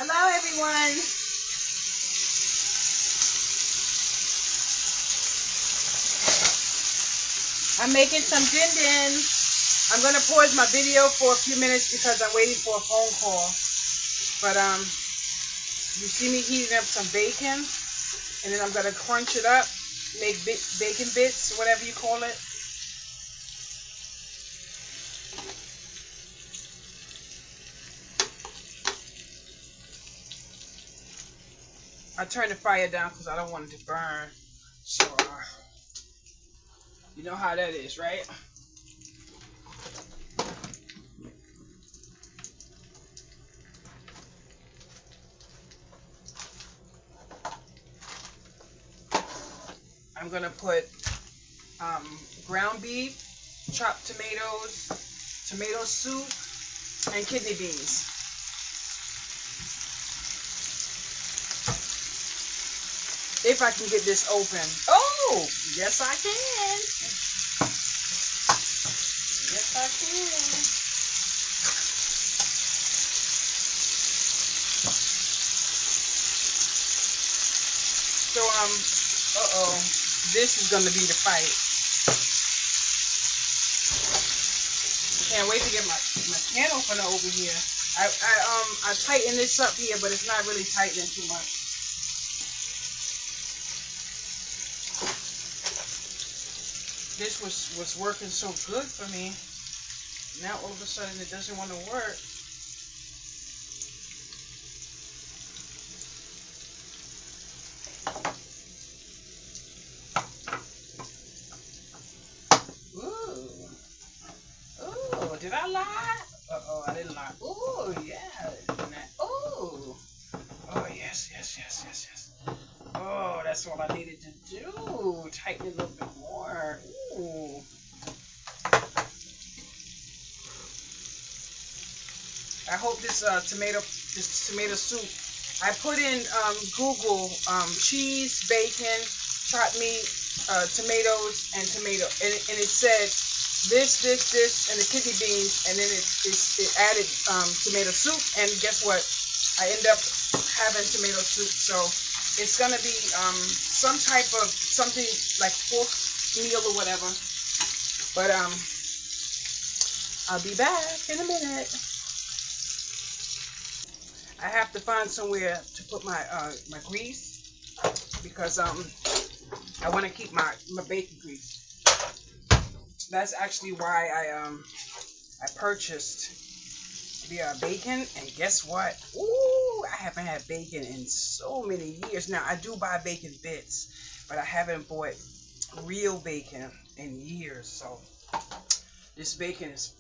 Hello, everyone. I'm making some din din. I'm gonna pause my video for a few minutes because I'm waiting for a phone call. But you see me heating up some bacon, and then I'm gonna crunch it up, make bacon bits, whatever you call it. I turn the fire down because I don't want it to burn. So you know how that is, right? I'm gonna put ground beef, chopped tomatoes, tomato soup, and kidney beans. If I can get this open. Oh, yes I can. Yes I can. So this is gonna be the fight. Can't wait to get my can opener over here. I tighten this up here, but it's not really tightening too much. This was working so good for me. Now all of a sudden it doesn't want to work. Ooh. Ooh, did I lie? Uh-oh, I didn't lie. Ooh, yeah. Ooh. Oh, yes. Oh, that's all I needed to do. Tighten it a little bit more. Ooh. I hope this tomato soup. I put in Google cheese, bacon, chopped meat, tomatoes, and and it said this, and the kidney beans, and then it added tomato soup, and guess what? I end up having tomato soup, so it's gonna be some type of something like pork meal or whatever. But I'll be back in a minute. I have to find somewhere to put my my grease because I want to keep my bacon grease. That's actually why I purchased the bacon, and guess what? Ooh, I haven't had bacon in so many years. Now I do buy bacon bits, but I haven't bought real bacon in years. So this bacon is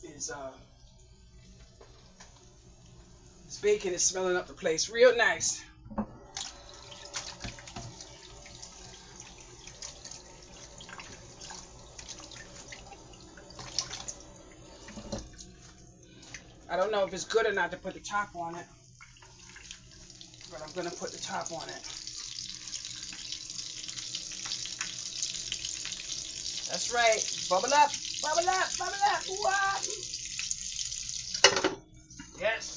this bacon is smelling up the place real nice. I don't know if it's good or not to put the top on it, but I'm gonna put the top on it. That's right. Bubble up, bubble up, bubble up. What? Yes.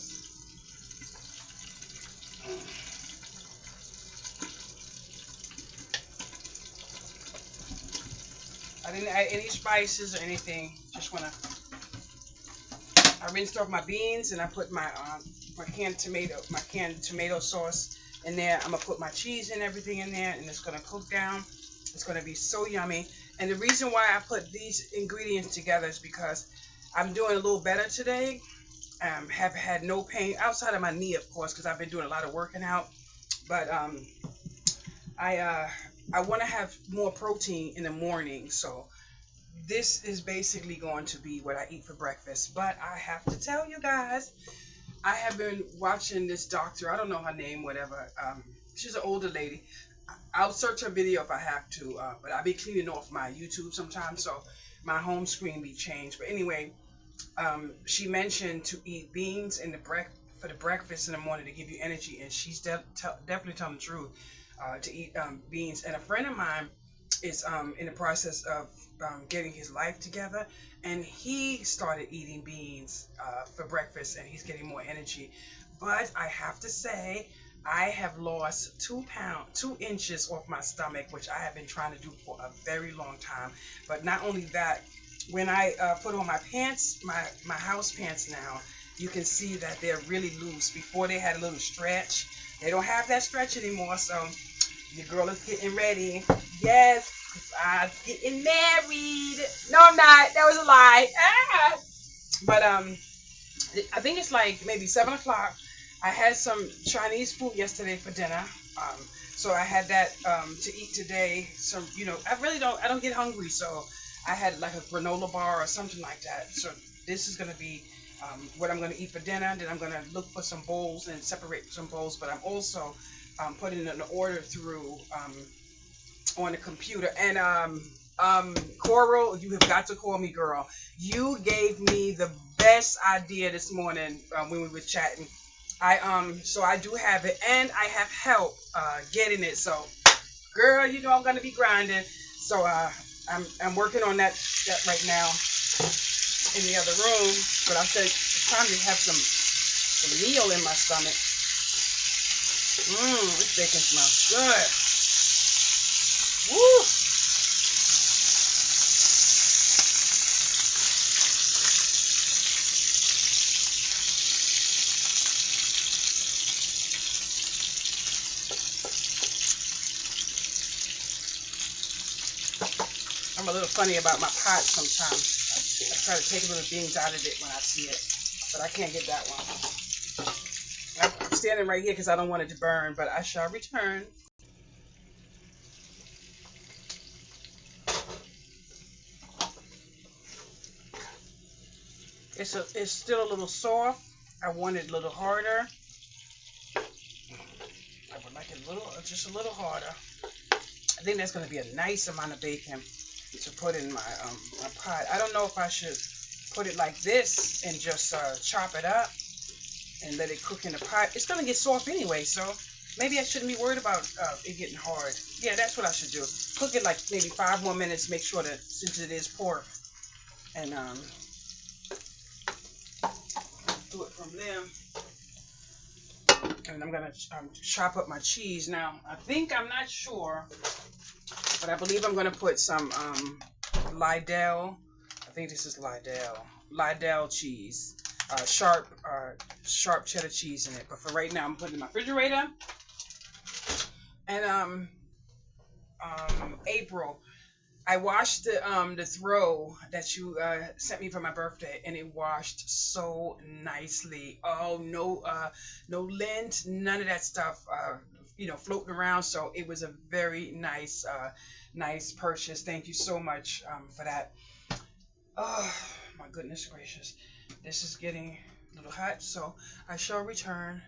I didn't add any spices or anything. Just wanna. I rinsed off my beans and I put my canned tomato sauce in there. I'm gonna put my cheese and everything in there, and it's gonna cook down. It's gonna be so yummy. And the reason why I put these ingredients together is because I'm doing a little better today. Have had no pain outside of my knee, of course, because I've been doing a lot of working out. But I want to have more protein in the morning, so this is basically going to be what I eat for breakfast. But I have to tell you guys, I have been watching this doctor. I don't know her name, whatever. She's an older lady. I'll search her video if I have to, but I'll be cleaning off my YouTube sometimes, so my home screen be changed. But anyway, she mentioned to eat beans in the for the breakfast in the morning to give you energy, and she's definitely telling the truth. To eat beans, and a friend of mine is in the process of getting his life together, and he started eating beans for breakfast, and he's getting more energy. But I have to say, I have lost 2 inches off my stomach, which I have been trying to do for a very long time. But not only that, when I put on my pants, my house pants now, you can see that they're really loose. Before they had a little stretch. They don't have that stretch anymore, so your girl is getting ready. Yes, 'cause I'm getting married. No, I'm not. That was a lie. Ah! But I think it's like maybe 7 o'clock. I had some Chinese food yesterday for dinner. Um, so I had that to eat today. Some, I don't get hungry, so I had like a granola bar or something like that. So this is gonna be what I'm gonna eat for dinner. Then I'm gonna look for some bowls and separate some bowls. But I'm also putting an order through on the computer. And Coral, you have got to call me, girl. You gave me the best idea this morning when we were chatting. So I do have it, and I have help getting it. So, girl, I'm gonna be grinding. So I'm working on that right now in the other room. But I said it's time to have some meal in my stomach. This bacon smells good. Woo! I'm a little funny about my pot sometimes. I try to take little things out of it when I see it, but I can't get that one. I'm standing right here because I don't want it to burn, but I shall return. It's still a little soft. I want it a little harder. I would like it just a little harder. I think that's going to be a nice amount of bacon to put in my pot. I don't know if I should put it like this and just chop it up and let it cook in the pot. It's going to get soft anyway, so maybe I shouldn't be worried about it getting hard. Yeah, that's what I should do. Cook it like maybe 5 more minutes. Make sure that since it is pork, and do it from there. And I'm going to chop up my cheese. Now, I'm not sure, but I believe I'm going to put some Lidl. I think this is Lidl cheese. Sharp cheddar cheese in it. But for right now, I'm putting it in my refrigerator. And April, I washed the throw that you sent me for my birthday, and it washed so nicely. Oh, no lint, none of that stuff, floating around. So it was a very nice purchase. Thank you so much for that. Oh, my goodness gracious. This is getting a little hot, so I shall return.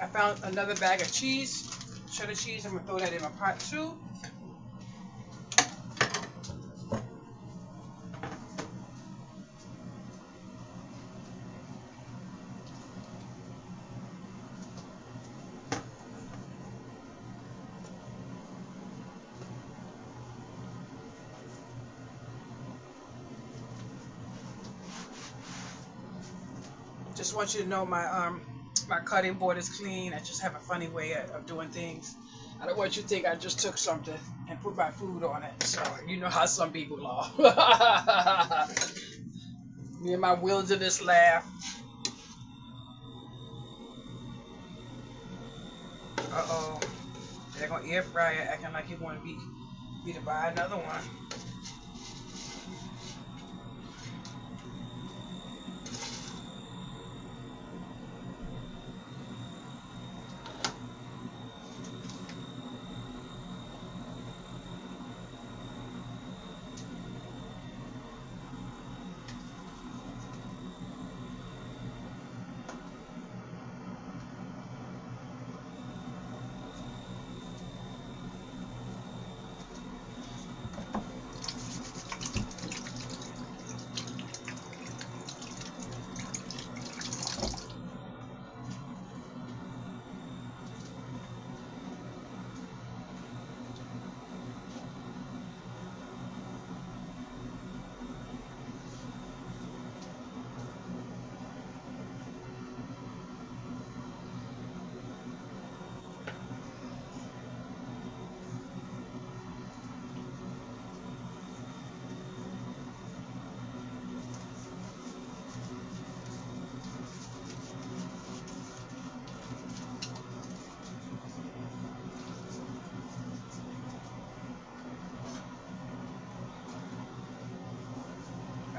I found another bag of cheese, cheddar cheese. I'm going to throw that in my pot too. Just want you to know my cutting board is clean. I just have a funny way of doing things. I don't want you to think I just took something and put my food on it. So you know how some people are. Me and my wilderness laugh. Uh-oh. They're going to air fry it, acting like you want me to buy another one.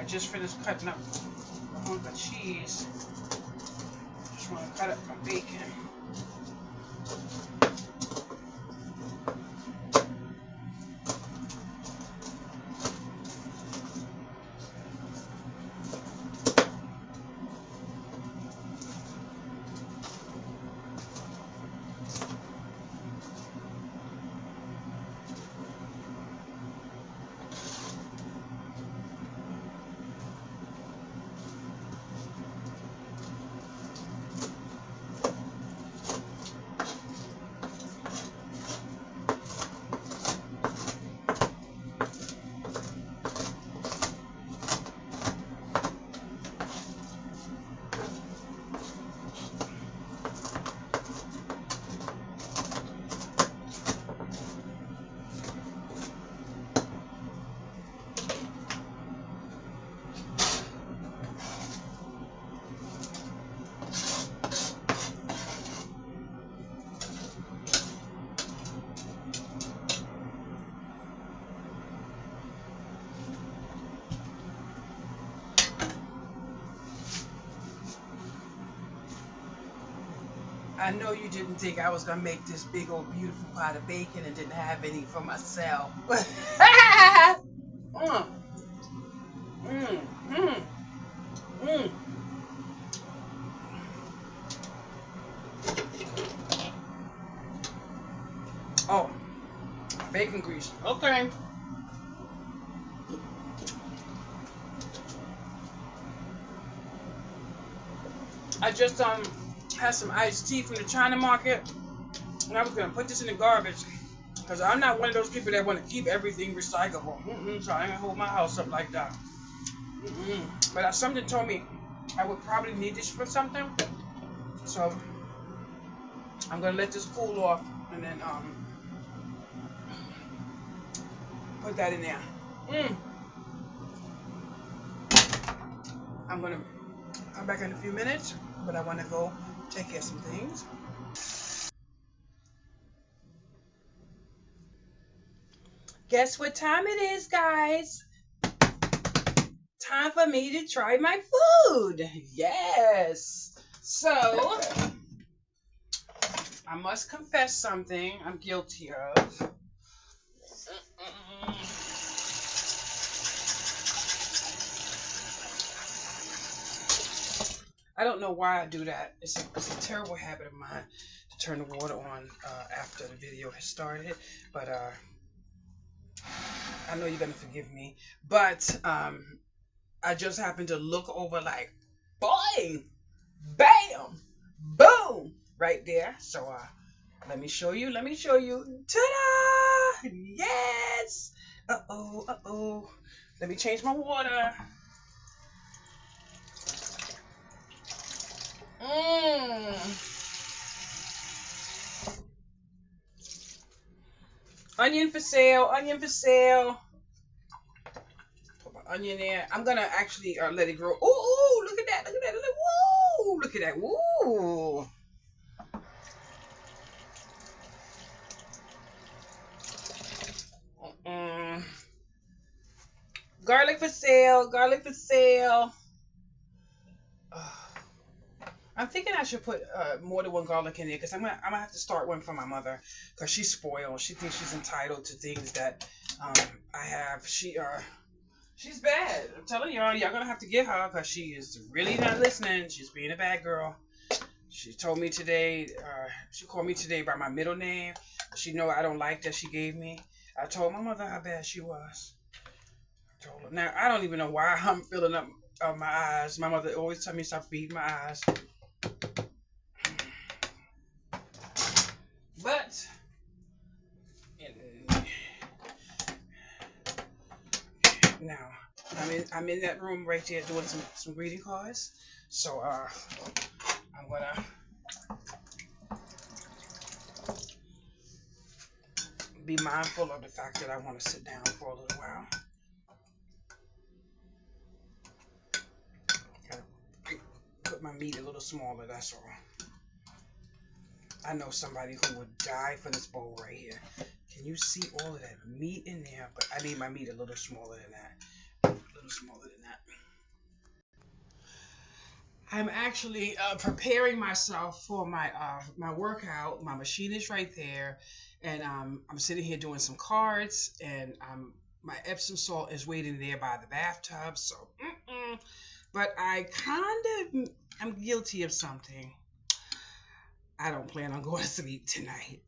I just finished cutting up a hunk of cheese. Just want to cut up my bacon. I know you didn't think I was gonna make this big old beautiful pot of bacon and didn't have any for myself. mm, mm, mm, mm. Oh, bacon grease. Okay. I just had some iced tea from the China market, and I was gonna put this in the garbage because I'm not one of those people that want to keep everything recyclable. So I ain't gonna hold my house up like that. But something told me I would probably need this for something, so I'm gonna let this cool off and then put that in there. I'm gonna come back in a few minutes, but I want to go take care of some things. Guess what time it is, guys? Time for me to try my food. Yes. So, I must confess something I'm guilty of. I don't know why I do that. It's a terrible habit of mine to turn the water on after the video has started. But I know you're gonna forgive me. But I just happened to look over like, boing, bam, boom, right there. So let me show you. Let me show you. Ta-da! Yes. Uh-oh. Uh-oh. Let me change my water. Onion for sale. Onion for sale. Put my onion there. I'm gonna actually let it grow. Ooh, look at that. Look at that. Woo! Look at that. Woo! Garlic for sale. Garlic for sale. I'm thinking I should put more than one garlic in there because I'm gonna have to start one for my mother because she's spoiled. She thinks she's entitled to things that I have. She's bad. I'm telling y'all gonna have to get her because she is really not listening. She's being a bad girl. She told me today. She called me today by my middle name. She know I don't like that she gave me. I told my mother how bad she was. I told her. Now I don't even know why I'm filling up my eyes. My mother always tell me stop feeding my eyes. But now I'm in that room right there doing some greeting cards. So I'm gonna be mindful of the fact that I want to sit down for a little while. Gotta put my meat a little smaller, that's all. I know somebody who would die for this bowl right here. Can you see all of that meat in there? But I need my meat a little smaller than that. A little smaller than that. I'm actually preparing myself for my workout. My machine is right there, and I'm sitting here doing some cards, and my Epsom salt is waiting there by the bathtub. So, but I kind of I'm guilty of something. I don't plan on going to sleep tonight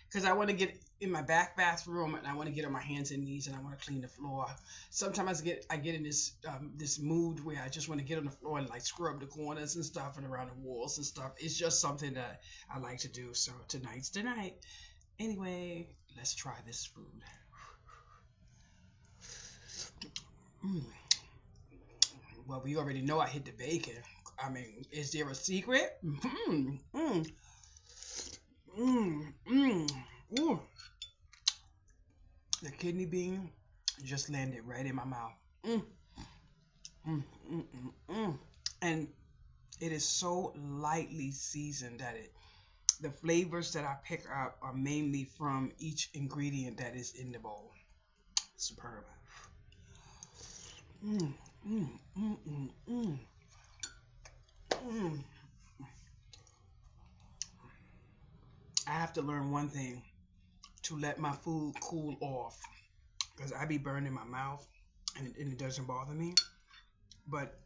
because I want to get in my back bathroom and I want to get on my hands and knees and I want to clean the floor. Sometimes I get in this mood where I just want to get on the floor and like scrub the corners and stuff and around the walls and stuff. It's just something that I like to do. So tonight's the night. Anyway, let's try this food. Mm. Well, we already know I hit the bacon. I mean, is there a secret? Mm, mm, mm, mm. Ooh. The kidney bean just landed right in my mouth. Mm, mm, mm, mm, mm. And it is so lightly seasoned that the flavors that I pick up are mainly from each ingredient that is in the bowl. Superb. Mm, mm, mm, mm, mm, mm. I have to learn one thing, to let my food cool off because I be burning my mouth and it doesn't bother me, but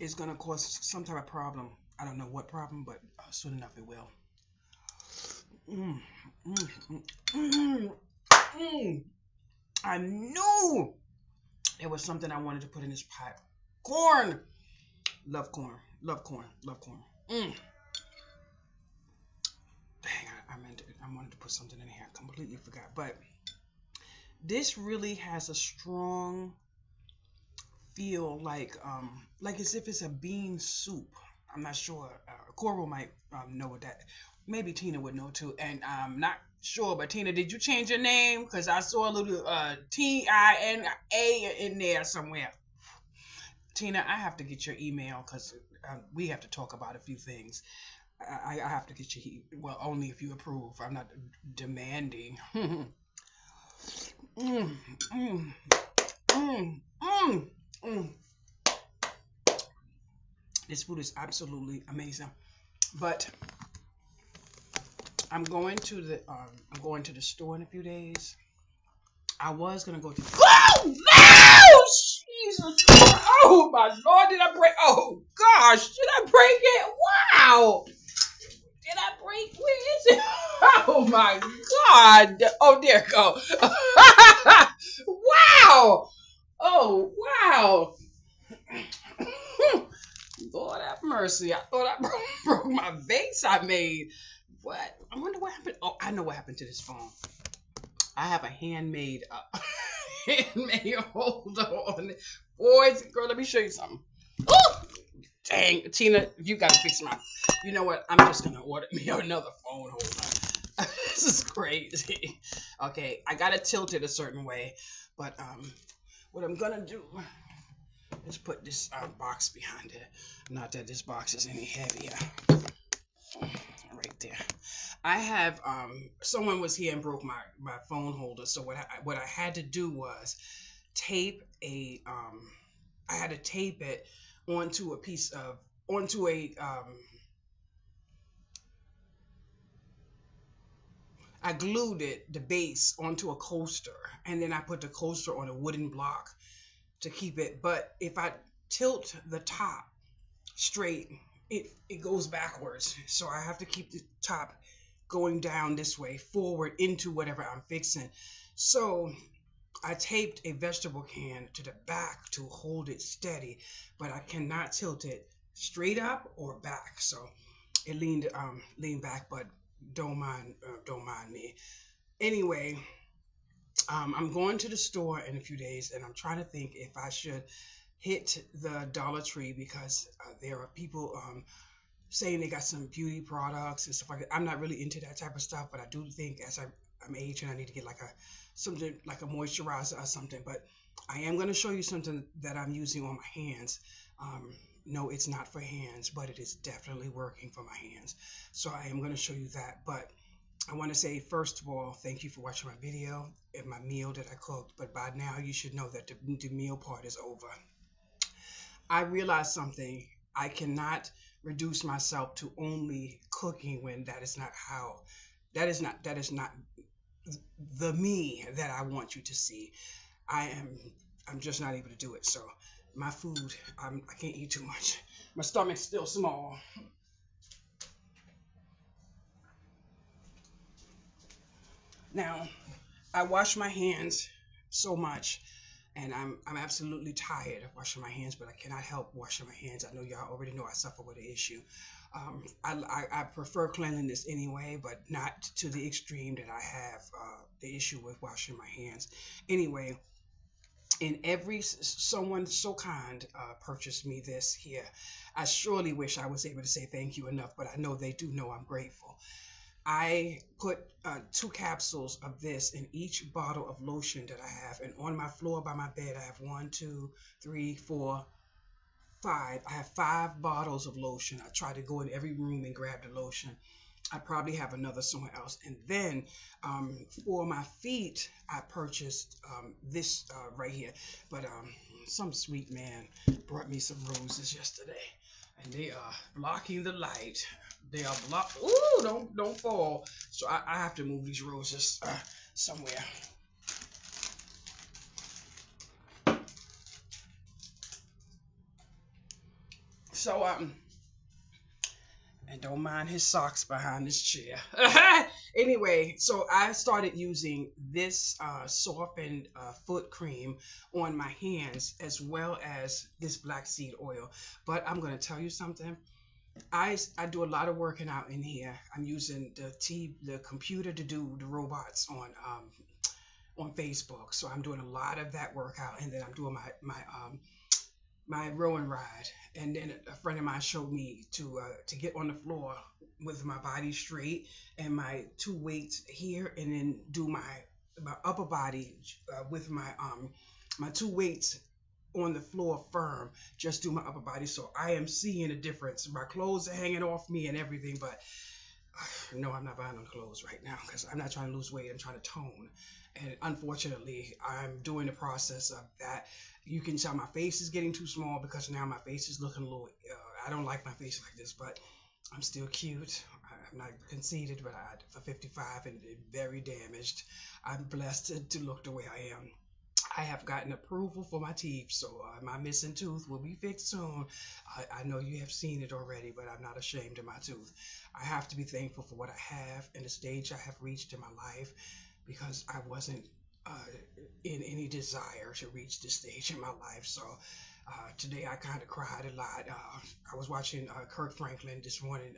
it's gonna cause some type of problem. I don't know what problem, but soon enough it will. Mm, mm, mm, mm, mm. I knew there was something I wanted to put in this pot. Corn. Love corn. Love corn. Love corn. Mm. Dang, I wanted to put something in here. I completely forgot. But this really has a strong feel like as if it's a bean soup. I'm not sure. Coral might know what that. Maybe Tina would know too. And I'm not sure. But Tina, did you change your name? Because I saw a little TINA in there somewhere. Tina, I have to get your email because we have to talk about a few things. I have to get you. Well, only if you approve. I'm not demanding. mm, mm, mm, mm, mm. This food is absolutely amazing. But I'm going to the store in a few days. I was gonna go to. Oh no! Jesus! Oh my Lord! Did I break? Oh gosh! Did I break it? Wow! Did I break? Where is it? Oh my God! Oh, there it go. Wow! Oh wow! Lord have mercy! I thought I broke my vase I made. What? I wonder what happened. Oh, I know what happened to this phone. I have a handmade holder on it. Boys, girl, let me show you something. Oh, dang, Tina, you gotta fix my. You know what? I'm just gonna order me another phone holder. This is crazy. Okay, I gotta tilt it a certain way, but what I'm gonna do is put this box behind it. Not that this box is any heavier. Right there. I have someone was here and broke my phone holder. So what I had to do was tape I had to tape it onto a piece of onto a I glued the base onto a coaster and then I put the coaster on a wooden block to keep it. But if I tilt the top straight, it goes backwards. So I have to keep the top going down this way forward into whatever I'm fixing. So I taped a vegetable can to the back to hold it steady, but I cannot tilt it straight up or back. So it leaned back, but don't mind me. Anyway, I'm going to the store in a few days, and I'm trying to think if I should hit the Dollar Tree because there are people saying they got some beauty products and stuff like that. I'm not really into that type of stuff, but I do think as I'm aging, I need to get something like a moisturizer or something. But I am going to show you something that I'm using on my hands. No, it's not for hands, but it is definitely working for my hands. So I am going to show you that. But I want to say, first of all, thank you for watching my video and my meal that I cooked. But by now, you should know that the meal part is over. I realized something. I cannot reduce myself to only cooking when that is not how, that is not the me that I want you to see. I am, I'm just not able to do it. So my food, I can't eat too much. My stomach's still small. Now, I wash my hands so much, and I'm absolutely tired of washing my hands, but I cannot help washing my hands. I know y'all already know I suffer with the issue. I prefer cleanliness anyway, but not to the extreme that I have the issue with washing my hands. Anyway, and every someone so kind purchased me this here. I surely wish I was able to say thank you enough, but I know they do know I'm grateful. I put 2 capsules of this in each bottle of lotion that I have, and on my floor by my bed, I have one, two, three, four, five. I have 5 bottles of lotion. I try to go in every room and grab the lotion. I probably have another somewhere else. And then for my feet, I purchased this right here. But some sweet man brought me some roses yesterday, and they are blocking the light. They are blocked. Ooh, don't fall. So I have to move these roses somewhere. So and don't mind his socks behind his chair. Anyway, so I started using this softened foot cream on my hands as well as this black seed oil. But I'm gonna tell you something. I do a lot of working out in here. I'm using the computer to do the robots on Facebook. So I'm doing a lot of that workout, and then I'm doing my rowing ride. And then a friend of mine showed me to get on the floor with my body straight and my 2 weights here, and then do my upper body with my 2 weights on the floor firm. Just do my upper body. So I am seeing a difference. My clothes are hanging off me and everything, but no, I'm not buying no clothes right now because I'm not trying to lose weight. I'm trying to tone. And unfortunately, I'm doing the process of that. You can tell my face is getting too small because now my face is looking a little. I don't like my face like this, but I'm still cute. I'm not conceited, but for 55 and very damaged, I'm blessed to look the way I am. I have gotten approval for my teeth, so my missing tooth will be fixed soon. I know you have seen it already, but I'm not ashamed of my tooth. I have to be thankful for what I have and the stage I have reached in my life, because I wasn't in any desire to reach this stage in my life. So today I kind of cried a lot. I was watching Kirk Franklin this morning,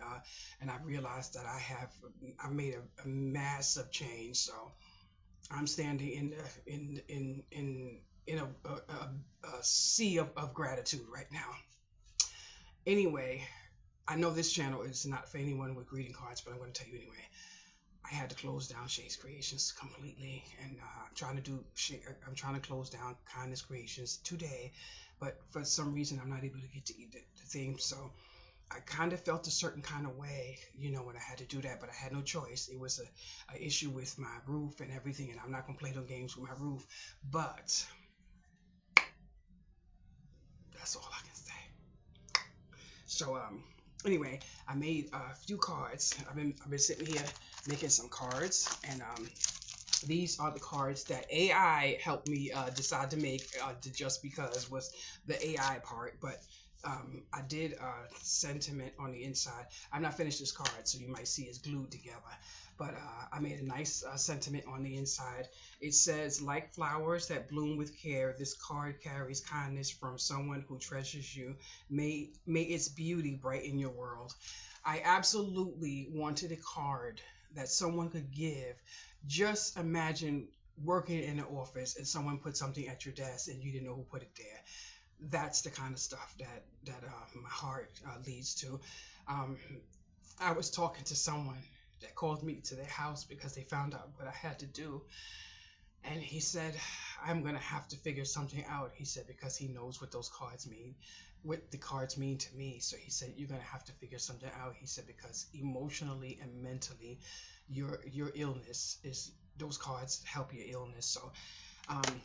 and I realized that I made a massive change. So I'm standing in a sea of gratitude right now. Anyway, I know this channel is not for anyone with greeting cards, but I'm going to tell you anyway. I had to close down Shay's Creations completely, and I'm trying to close down Kindness Creations today, but for some reason I'm not able to get to eat the thing. So I kind of felt a certain kind of way, when I had to do that, but I had no choice. It was a issue with my roof and everything, and I'm not gonna play no games with my roof. But that's all I can say. So anyway, I made a few cards. I've been sitting here making some cards, and these are the cards that AI helped me decide to make. Just because was the AI part, but I did sentiment on the inside. I'm not finished this card, so you might see it's glued together. But I made a nice sentiment on the inside. It says, like flowers that bloom with care, this card carries kindness from someone who treasures you. May its beauty brighten your world. I absolutely wanted a card that someone could give. Just imagine working in an office and someone put something at your desk and you didn't know who put it there. That's the kind of stuff that my heart leads to. Um, I was talking to someone that called me to their house because they found out what I had to do, and he said, I'm gonna have to figure something out. He said, because he knows what those cards mean, what the cards mean to me. So he said, you're gonna have to figure something out. He said, because emotionally and mentally, your illness is those cards help your illness. So um,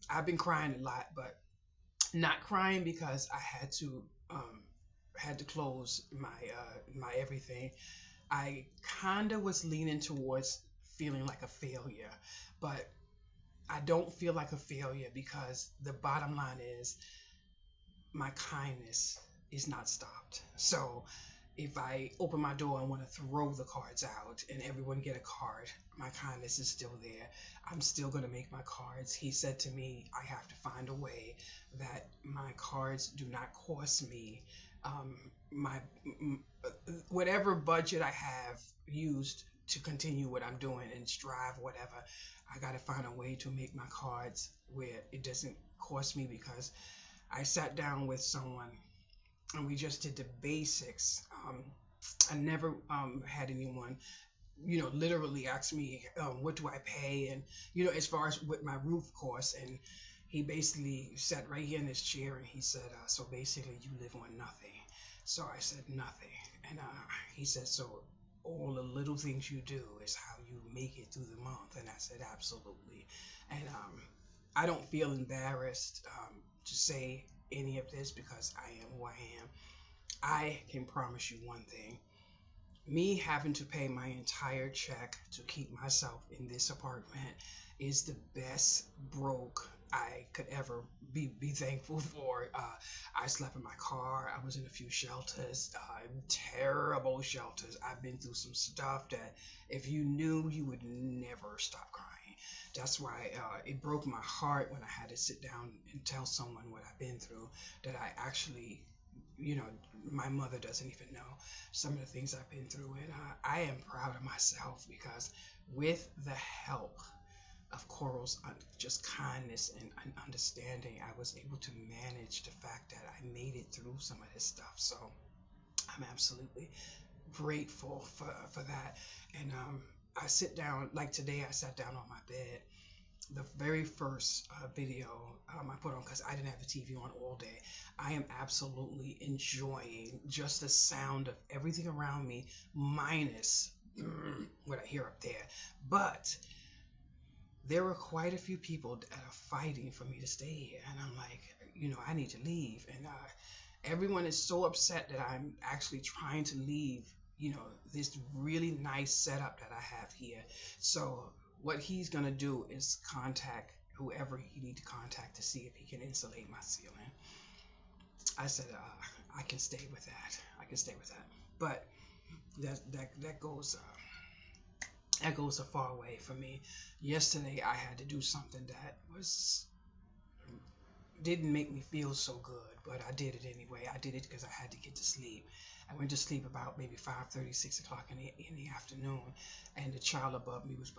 I've been crying a lot, but not crying because I had to close my everything. I kinda was leaning towards feeling like a failure, but I don't feel like a failure because the bottom line is my kindness is not stopped. So if I open my door and want to throw the cards out and everyone get a card, my kindness is still there. I'm still going to make my cards. He said to me, I have to find a way that my cards do not cost me my whatever budget I have used to continue what I'm doing and strive whatever. I got to find a way to make my cards where it doesn't cost me because I sat down with someone and we just did the basics. I never had anyone, literally ask me, what do I pay? And, as far as with my roof costs. And he basically sat right here in this chair and he said, so basically you live on nothing. So I said, nothing. And he said, so all the little things you do is how you make it through the month. And I said, absolutely. And I don't feel embarrassed to say any of this because I am who I am. I can promise you one thing. Me having to pay my entire check to keep myself in this apartment is the best broke I could ever be thankful for. I slept in my car. I was in a few shelters, terrible shelters. I've been through some stuff that if you knew, you would never stop crying. That's why it broke my heart when I had to sit down and tell someone what I've been through, that I actually, you know, my mother doesn't even know some of the things I've been through. And I am proud of myself because with the help of Coral's just kindness and understanding, I was able to manage the fact that I made it through some of this stuff. So I'm absolutely grateful for that. And I sit down, like today, I sat down on my bed. The very first video I put on, because I didn't have the TV on all day, I am absolutely enjoying just the sound of everything around me, minus what I hear up there. But there were quite a few people that are fighting for me to stay here. And I'm like, I need to leave. And everyone is so upset that I'm actually trying to leave, this really nice setup that I have here. So what he's going to do is contact whoever he need to contact to see if he can insulate my ceiling. I said, I can stay with that. I can stay with that. But that goes a far way for me. Yesterday I had to do something that didn't make me feel so good, but I did it anyway. I did it because I had to get to sleep. I went to sleep about maybe 5:30, 6 o'clock in the afternoon, and the child above me was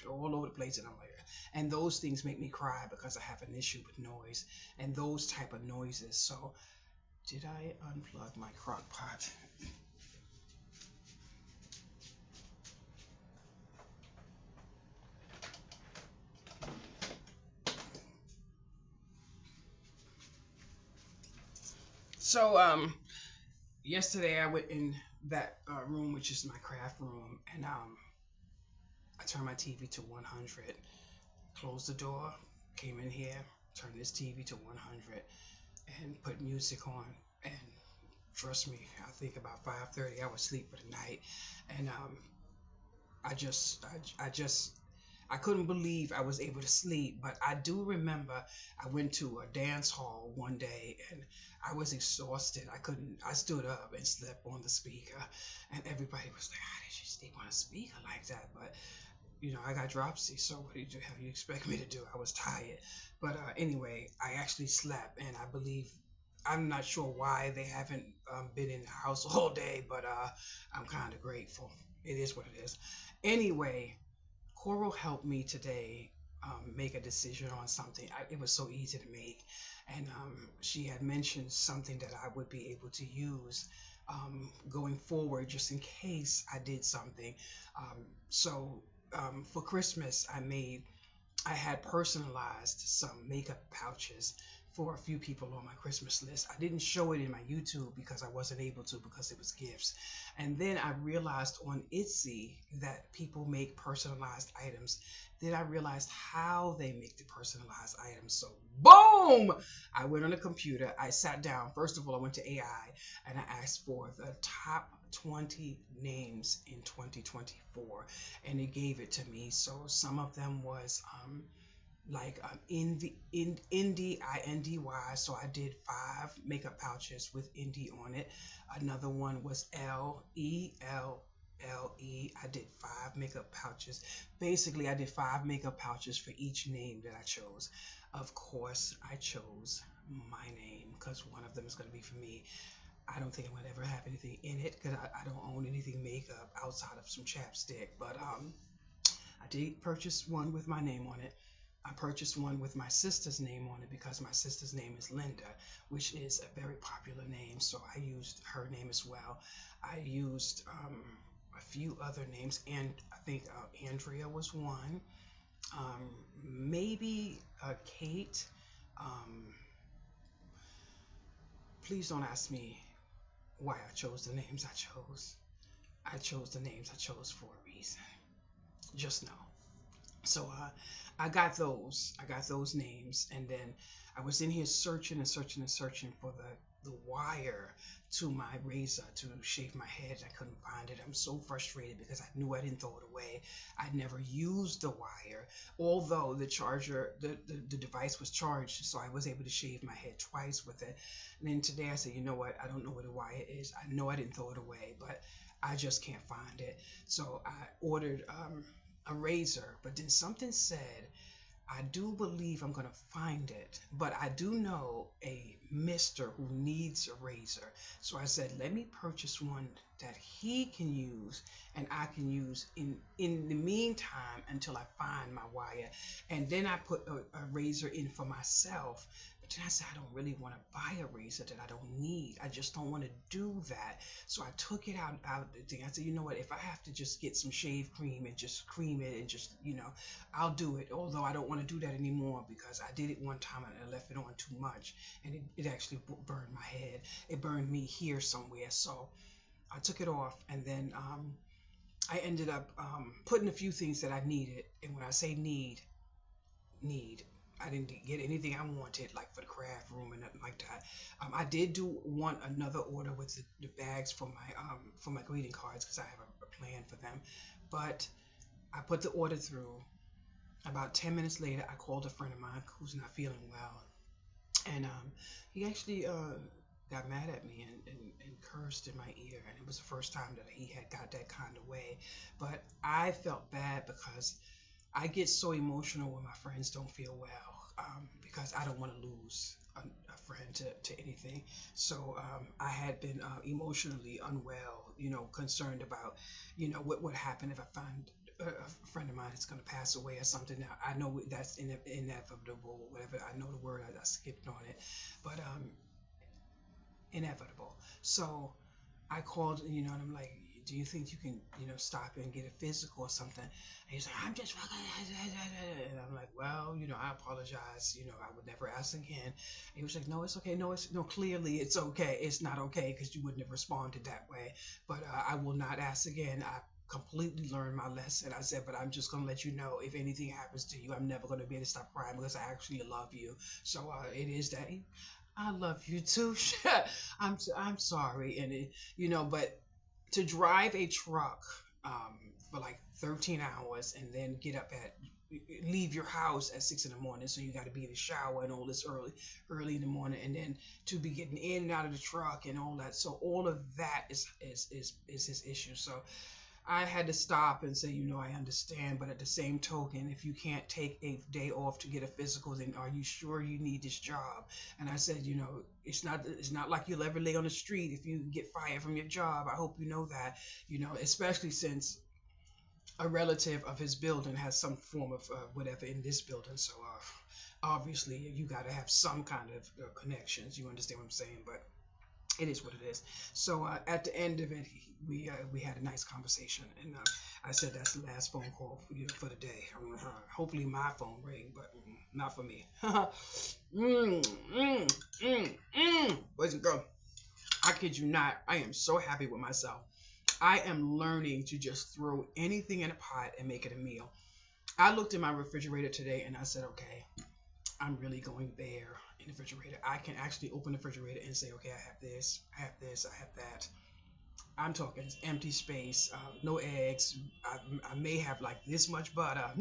all over the place, and I'm like, and those things make me cry because I have an issue with noise and those type of noises. So did I unplug my crock pot? So yesterday I went in that room, which is my craft room, and I turned my TV to 100, closed the door, came in here, turned this TV to 100, and put music on. And trust me, I think about 5:30 I was asleep for the night. And I just, I couldn't believe I was able to sleep. But I do remember I went to a dance hall one day and I was exhausted. I stood up and slept on the speaker, and everybody was like, how did you sleep on a speaker like that? But I got dropsy, so what do you have you expect me to do? I was tired. But anyway, I actually slept, and I believe, I'm not sure why they haven't been in the house all day, but I'm kind of grateful. It is what it is. Anyway, Coral helped me today make a decision on something. It was so easy to make. And she had mentioned something that I would be able to use going forward just in case I did something. So for Christmas, I had personalized some makeup pouches for a few people on my Christmas list. I didn't show it in my YouTube because I wasn't able to because it was gifts. And then I realized on Etsy that people make personalized items. Then I realized how they make the personalized items. So boom! I went on the computer. I sat down. First of all, I went to AI and I asked for the top 20 names in 2024 and it gave it to me. So some of them was like Indy, Indy. So I did 5 makeup pouches with Indy on it. Another one was Lelle. I did 5 makeup pouches. Basically, I did 5 makeup pouches for each name that I chose. Of course, I chose my name because one of them is going to be for me. I don't think I'm going to ever have anything in it because I don't own anything makeup outside of some chapstick. But I did purchase one with my name on it. I purchased one with my sister's name on it because my sister's name is Linda, which is a very popular name. So I used her name as well. I used a few other names, and I think Andrea was one. Maybe Kate. Um, Please don't ask me why I chose the names I chose. I chose the names I chose for a reason. Just know. So I got those. I got those names, and then I was in here searching and searching and searching for the wire to my razor to shave my head. I couldn't find it. I'm so frustrated because I knew I didn't throw it away. I never used the wire, although the charger, the device was charged, so I was able to shave my head twice with it. And then today I said, you know what? I don't know where the wire is. I know I didn't throw it away, but I just can't find it. So I ordered a razor, but then something said, I do believe I'm going to find it, but I do know a mister who needs a razor. So I said, let me purchase one that he can use and I can use in the meantime until I find my wire. And then I put a razor in for myself. But then I said, I don't really want to buy a razor that I don't need. I just don't want to do that. So I took it out the thing. I said, you know what? If I have to just get some shave cream and just cream it and just, I'll do it. Although I don't want to do that anymore because I did it one time and I left it on too much. And it actually burned my head. It burned me here somewhere. So I took it off, and then I ended up putting a few things that I needed. And when I say need, I didn't get anything I wanted, like for the craft room and nothing like that. I did want another order with the bags for my greeting cards because I have a plan for them. But I put the order through. About 10 minutes later, I called a friend of mine who's not feeling well, and he actually got mad at me and cursed in my ear, and it was the first time that he had got that kind of way. But I felt bad because I get so emotional when my friends don't feel well, because I don't want to lose a friend to anything. So I had been emotionally unwell, concerned about, what would happen if I find a friend of mine is going to pass away or something. Now, I know that's inevitable, whatever. I know the word, I skipped on it, but inevitable. So I called, and I'm like, do you think you can, stop and get a physical or something? And he's like, I'm just fucking, and I'm like, well, I apologize, I would never ask again. And he was like, no, it's okay. No, clearly it's okay. It's not okay because you wouldn't have responded that way. But I will not ask again. I completely learned my lesson. I said, but I'm just going to let you know if anything happens to you, I'm never going to be able to stop crying because I actually love you. So it is that. I love you too. I'm sorry. And but to drive a truck for like 13 hours and then leave your house at 6 in the morning, so you got to be in the shower and all this early in the morning, and then to be getting in and out of the truck and all that. So all of that is his issue. So I had to stop and say, I understand, but at the same token, if you can't take a day off to get a physical, then are you sure you need this job? And I said, it's not like you'll ever lay on the street if you get fired from your job. I hope you know that, especially since a relative of his building has some form of whatever in this building. So obviously you got to have some kind of connections. You understand what I'm saying? But It is what it is. So at the end of it, we had a nice conversation, and I said that's the last phone call for you for the day. Hopefully my phone rang, but not for me. Boys and girls, I kid you not. I am so happy with myself. I am learning to just throw anything in a pot and make it a meal. I looked in my refrigerator today and I said, okay, I'm really going bare in the refrigerator. I can actually open the refrigerator and say, okay, I have this, I have this, I have that. I'm talking empty space, no eggs. I may have like this much butter.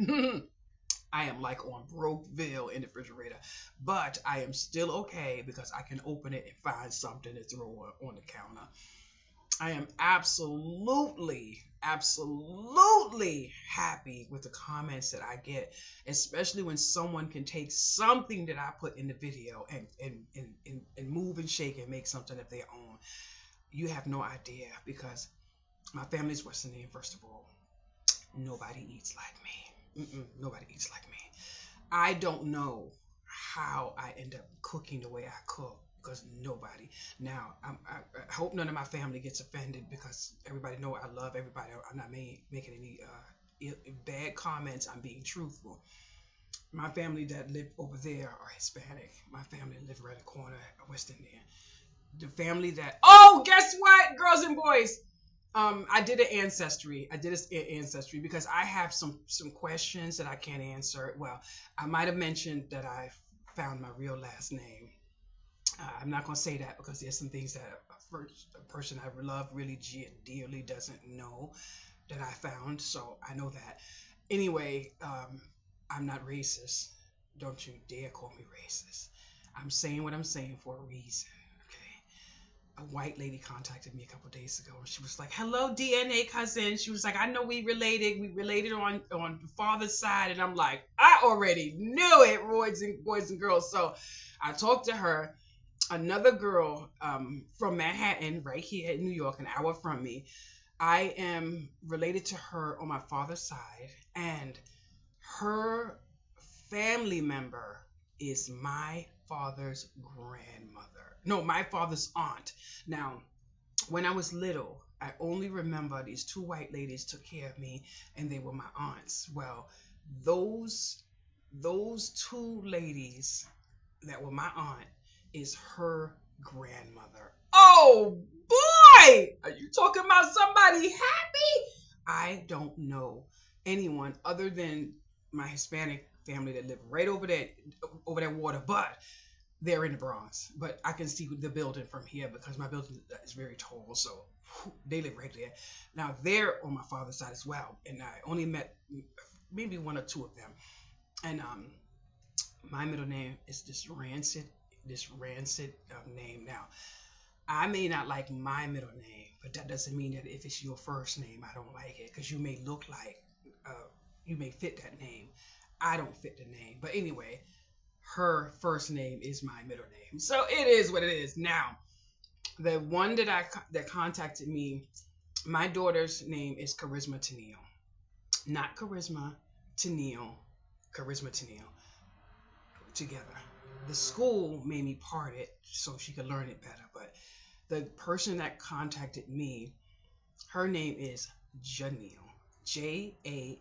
I am like on Brokeville in the refrigerator, but I am still okay because I can open it and find something to throw on the counter. I am absolutely happy with the comments that I get, especially when someone can take something that I put in the video and move and shake and make something of their own. You have no idea because my family's West Indian, first of all. Nobody eats like me. Nobody eats like me. I don't know how I end up cooking the way I cook because nobody. Now, I hope none of my family gets offended because everybody know I love everybody. I'm not making any bad comments. I'm being truthful. My family that live over there are Hispanic. My family that live right in the corner are West Indian. The family that, oh, guess what, girls and boys? I did an ancestry. I did an ancestry because I have some questions that I can't answer. Well, I might have mentioned that I found my real last name. I'm not gonna say that because there's some things that a person I love really dearly doesn't know that I found. So I know that. Anyway, I'm not racist. Don't you dare call me racist. I'm saying what I'm saying for a reason. A white lady contacted me a couple days ago and she was like, hello, DNA cousin. She was like, I know we related. We related on the father's side. And I'm like, I already knew it, boys and girls. So I talked to her. Another girl from Manhattan, right here in New York, an hour from me. I am related to her on my father's side. And her family member is my father's grandmother. No, my father's aunt. Now, when I was little, I only remember these two white ladies took care of me and they were my aunts. Well, those two ladies that were my aunt is her grandmother. Oh boy! Are you talking about somebody happy? I don't know anyone other than my Hispanic family that live right over that water, but they're in the Bronx. But I can see the building from here because my building is very tall, so they live right there. Now they're on my father's side as well, and I only met maybe one or two of them. And my middle name is this rancid name. Now I may not like my middle name, but that doesn't mean that if it's your first name, I don't like it because you may look like you may fit that name. I don't fit the name, but anyway, her first name is my middle name, so it is what it is. Now, the one that contacted me, my daughter's name is Charisma Tennille, not Charisma Tennille, Charisma Tennille together. The school made me part it so she could learn it better, but the person that contacted me, her name is Janeal, Janeal.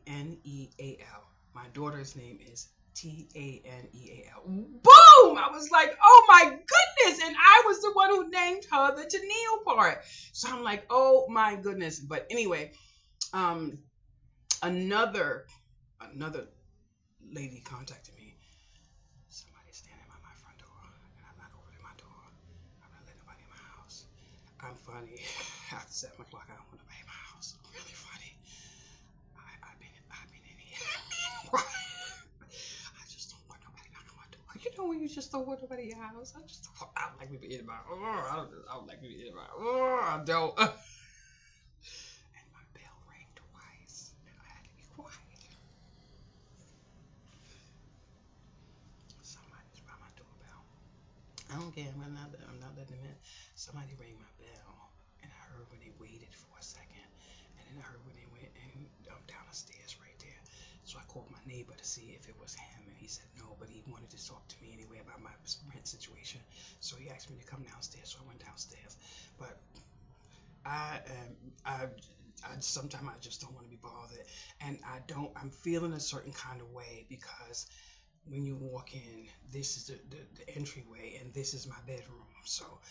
My daughter's name is Taneal. Boom! I was like, oh my goodness! And I was the one who named her the Taneal part. So I'm like, oh my goodness. But anyway, another lady contacted me. Somebody's standing by my front door, and I'm not opening my door. I'm not letting nobody in my house. I'm funny. After 7 o'clock, I don't want nobody in my house. I'm really funny. I've been in here. I just don't want nobody knocking my door. You know when you just don't want nobody in your house? I don't like people in my. I don't like people in my. I don't. And my bell rang twice, and I had to be quiet. Somebody's by my doorbell. I don't care. I'm not letting them in. Somebody rang my bell, and I heard when they waited for a second, and and I heard when they went and down the stairs right there. So I called my neighbor to see if it was him, and he said no, but he wanted to talk to me anyway about my rent situation. So he asked me to come downstairs, so I went downstairs. But I am I sometimes I just don't want to be bothered, and I'm feeling a certain kind of way because when you walk in, this is the entryway, and this is my bedroom. So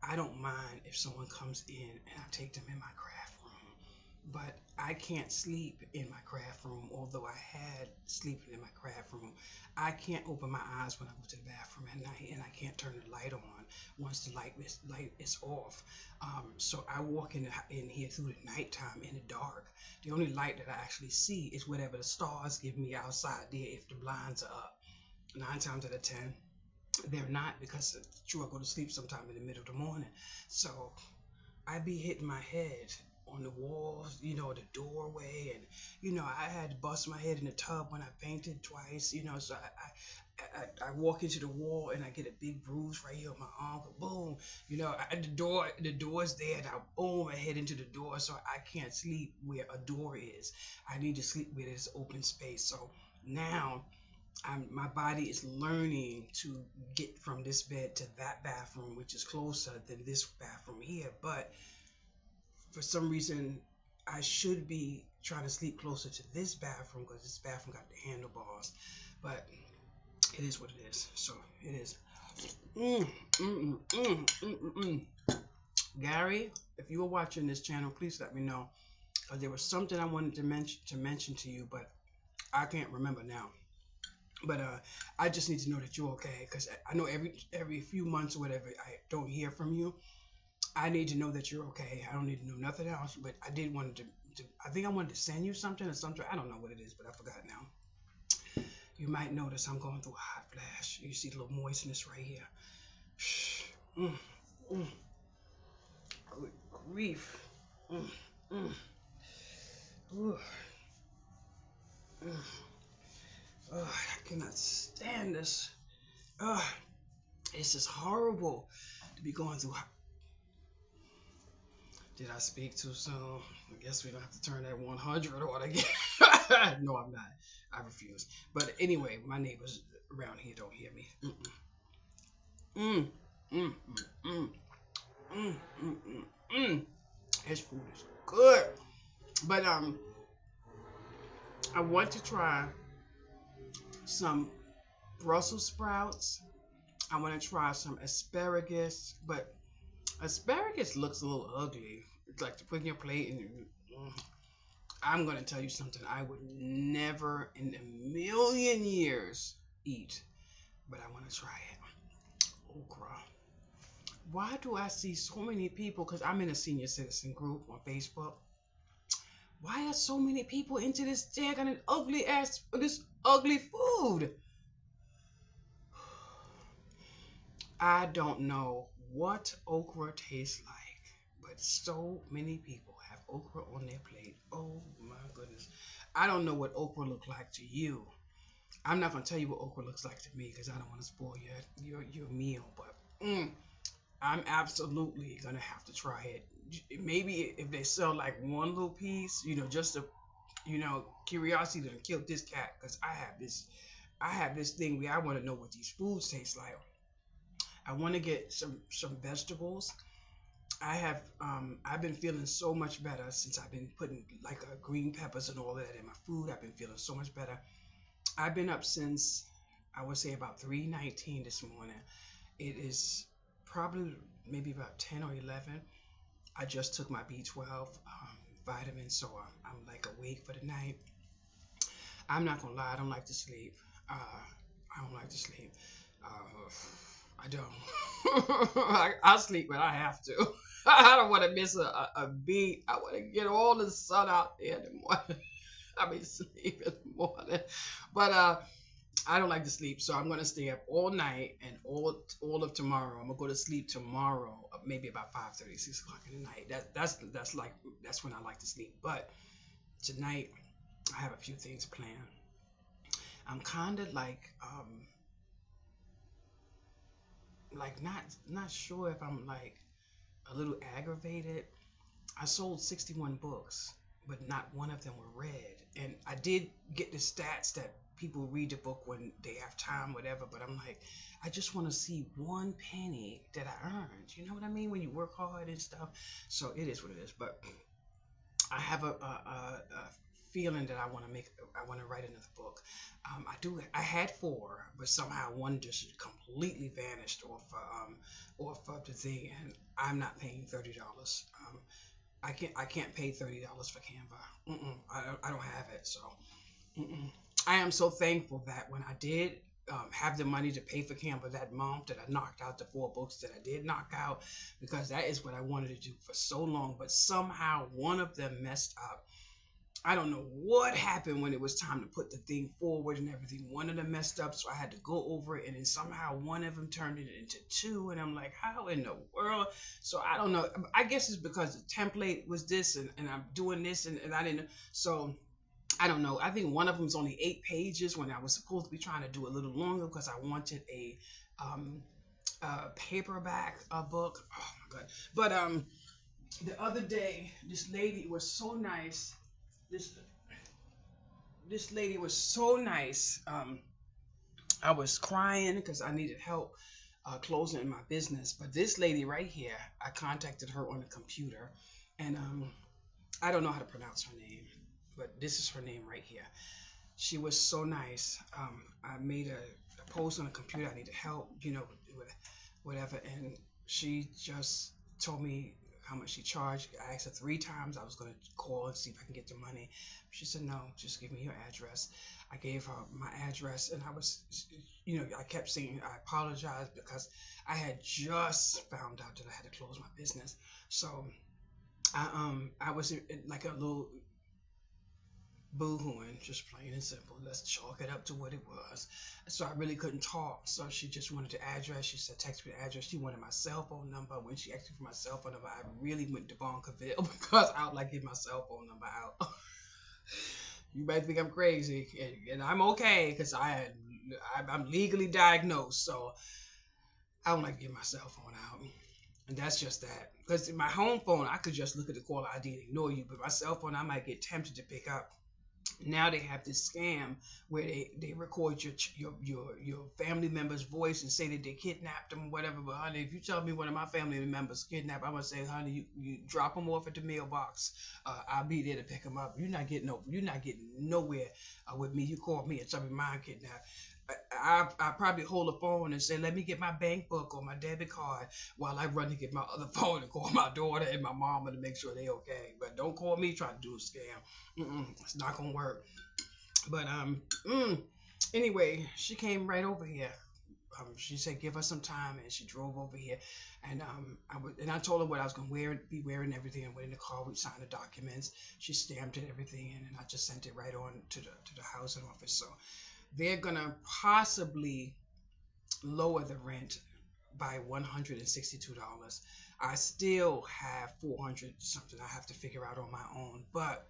I don't mind if someone comes in and I take them in my craft room, but I can't sleep in my craft room. Although I had sleeping in my craft room, I can't open my eyes when I go to the bathroom at night, and I can't turn the light on once the light is off. So I walk in here through the nighttime in the dark. The only light that I actually see is whatever the stars give me outside there if the blinds are up. 9 times out of 10, they're not, because it's true I go to sleep sometime in the middle of the morning. So I be hitting my head on the walls, the doorway, and I had to bust my head in the tub when I painted twice, so I walk into the wall and I get a big bruise right here on my arm. Boom, the door's there, and I boom, I head into the door, so I can't sleep where a door is. I need to sleep where there's open space. So now my body is learning to get from this bed to that bathroom, which is closer than this bathroom here. But for some reason, I should be trying to sleep closer to this bathroom because this bathroom got the handlebars. But it is what it is. So it is. Gary, if you are watching this channel, please let me know. Because there was something I wanted to mention to you, but I can't remember now. But I just need to know that you're okay, because I know every few months or whatever I don't hear from you. I need to know that you're okay. I don't need to know nothing else. But I did want to I think I wanted to send you something or something. I don't know what it is, but I forgot now. You might notice I'm going through a hot flash. You see the little moistness right here. Good grief. Ooh. I cannot stand this. It's just horrible to be going through. Did I speak too soon? I guess we don't have to turn that 100 on again. No, I'm not. I refuse. But anyway, my neighbors around here don't hear me. His food is good. But I want to try some Brussels sprouts. I want to try some asparagus, but asparagus looks a little ugly. It's like to put in your plate, and I'm going to tell you something I would never in a million years eat, but I want to try it. Okra. Why do I see so many people, because I'm in a senior citizen group on Facebook, why are so many people into this daggone this ugly food? I don't know what okra tastes like, but so many people have okra on their plate. Oh my goodness. I don't know what okra looks like to you. I'm not going to tell you what okra looks like to me because I don't want to spoil your meal, but I'm absolutely going to have to try it. Maybe if they sell like one little piece, just to, curiosity to kill this cat, because I have this thing where I want to know what these foods taste like. I want to get some vegetables. I've been feeling so much better since I've been putting like green peppers and all that in my food. I've been feeling so much better. I've been up since I would say about 3:19 this morning. It is probably maybe about 10 or 11. I just took my B12 vitamin, so I'm like awake for the night. I'm not gonna lie, I don't like to sleep. I don't like to sleep. I don't. I sleep when I have to. I don't want to miss a beat. I want to get all the sun out there in the morning. I mean, sleep in the morning. But I don't like to sleep, so I'm gonna stay up all night and all of tomorrow. I'm gonna go to sleep tomorrow, maybe about 5:30, 6 o'clock in the night. That's when I like to sleep. But tonight I have a few things planned. I'm kind of like not sure if I'm like a little aggravated. I sold 61 books but not one of them were read. And I did get the stats that people read the book when they have time, whatever. But I'm like, I just want to see one penny that I earned. You know what I mean? When you work hard and stuff. So it is what it is. But I have a feeling that I want to write another book. I do. I had four, but somehow one just completely vanished off of the thing, and I'm not paying $30. I can't pay $30 for Canva. I don't have it. So mm-mm. I am so thankful that when I did have the money to pay for Canva that month, that I knocked out the four books that I did knock out, because that is what I wanted to do for so long. But somehow one of them messed up. I don't know what happened when it was time to put the thing forward and everything. One of them messed up, so I had to go over it, and then somehow one of them turned it into two, and I'm like, how in the world? So I don't know. I guess it's because the template was this, and I'm doing this, and I didn't. So I don't know. I think one of them is only 8 pages when I was supposed to be trying to do a little longer because I wanted um, a paperback book. Oh my god! But the other day, this lady was so nice. This this lady was so nice. I was crying because I needed help closing my business. But this lady right here, I contacted her on the computer, and I don't know how to pronounce her name, but this is her name right here. She was so nice. I made a post on the computer. I needed help, with whatever, and she just told me how much she charged. I asked her 3 times. I was going to call and see if I can get the money. She said, no, just give me your address. I gave her my address, and I kept saying I apologize because I had just found out that I had to close my business. So I was like a little boo-hooing, just plain and simple. Let's chalk it up to what it was. So I really couldn't talk. So she just wanted the address. She said, text me the address. She wanted my cell phone number. When she asked me for my cell phone number, I really went to Bonkerville because I would like to give my cell phone number out. You might think I'm crazy, and I'm okay because I'm legally diagnosed. So I don't like to give my cell phone out. And that's just that. Because in my home phone, I could just look at the caller ID and ignore you. But my cell phone, I might get tempted to pick up. Now they have this scam where they record your family member's voice and say that they kidnapped them or whatever. But honey, if you tell me one of my family members kidnapped, I'm gonna say, honey, you drop them off at the mailbox. I'll be there to pick them up. You're not getting nowhere with me. You call me and tell me mine kidnapped. I probably hold the phone and say, let me get my bank book or my debit card while I run to get my other phone and call my daughter and my mama to make sure they okay. But don't call me trying to do a scam. It's not gonna work. But anyway, she came right over here. She said, give us some time, and she drove over here. And I told her what I was gonna be wearing, and everything. And went in the car. We signed the documents. She stamped it, everything, and I just sent it right on to the housing office. So they're gonna possibly lower the rent by $162. I still have 400 something I have to figure out on my own, but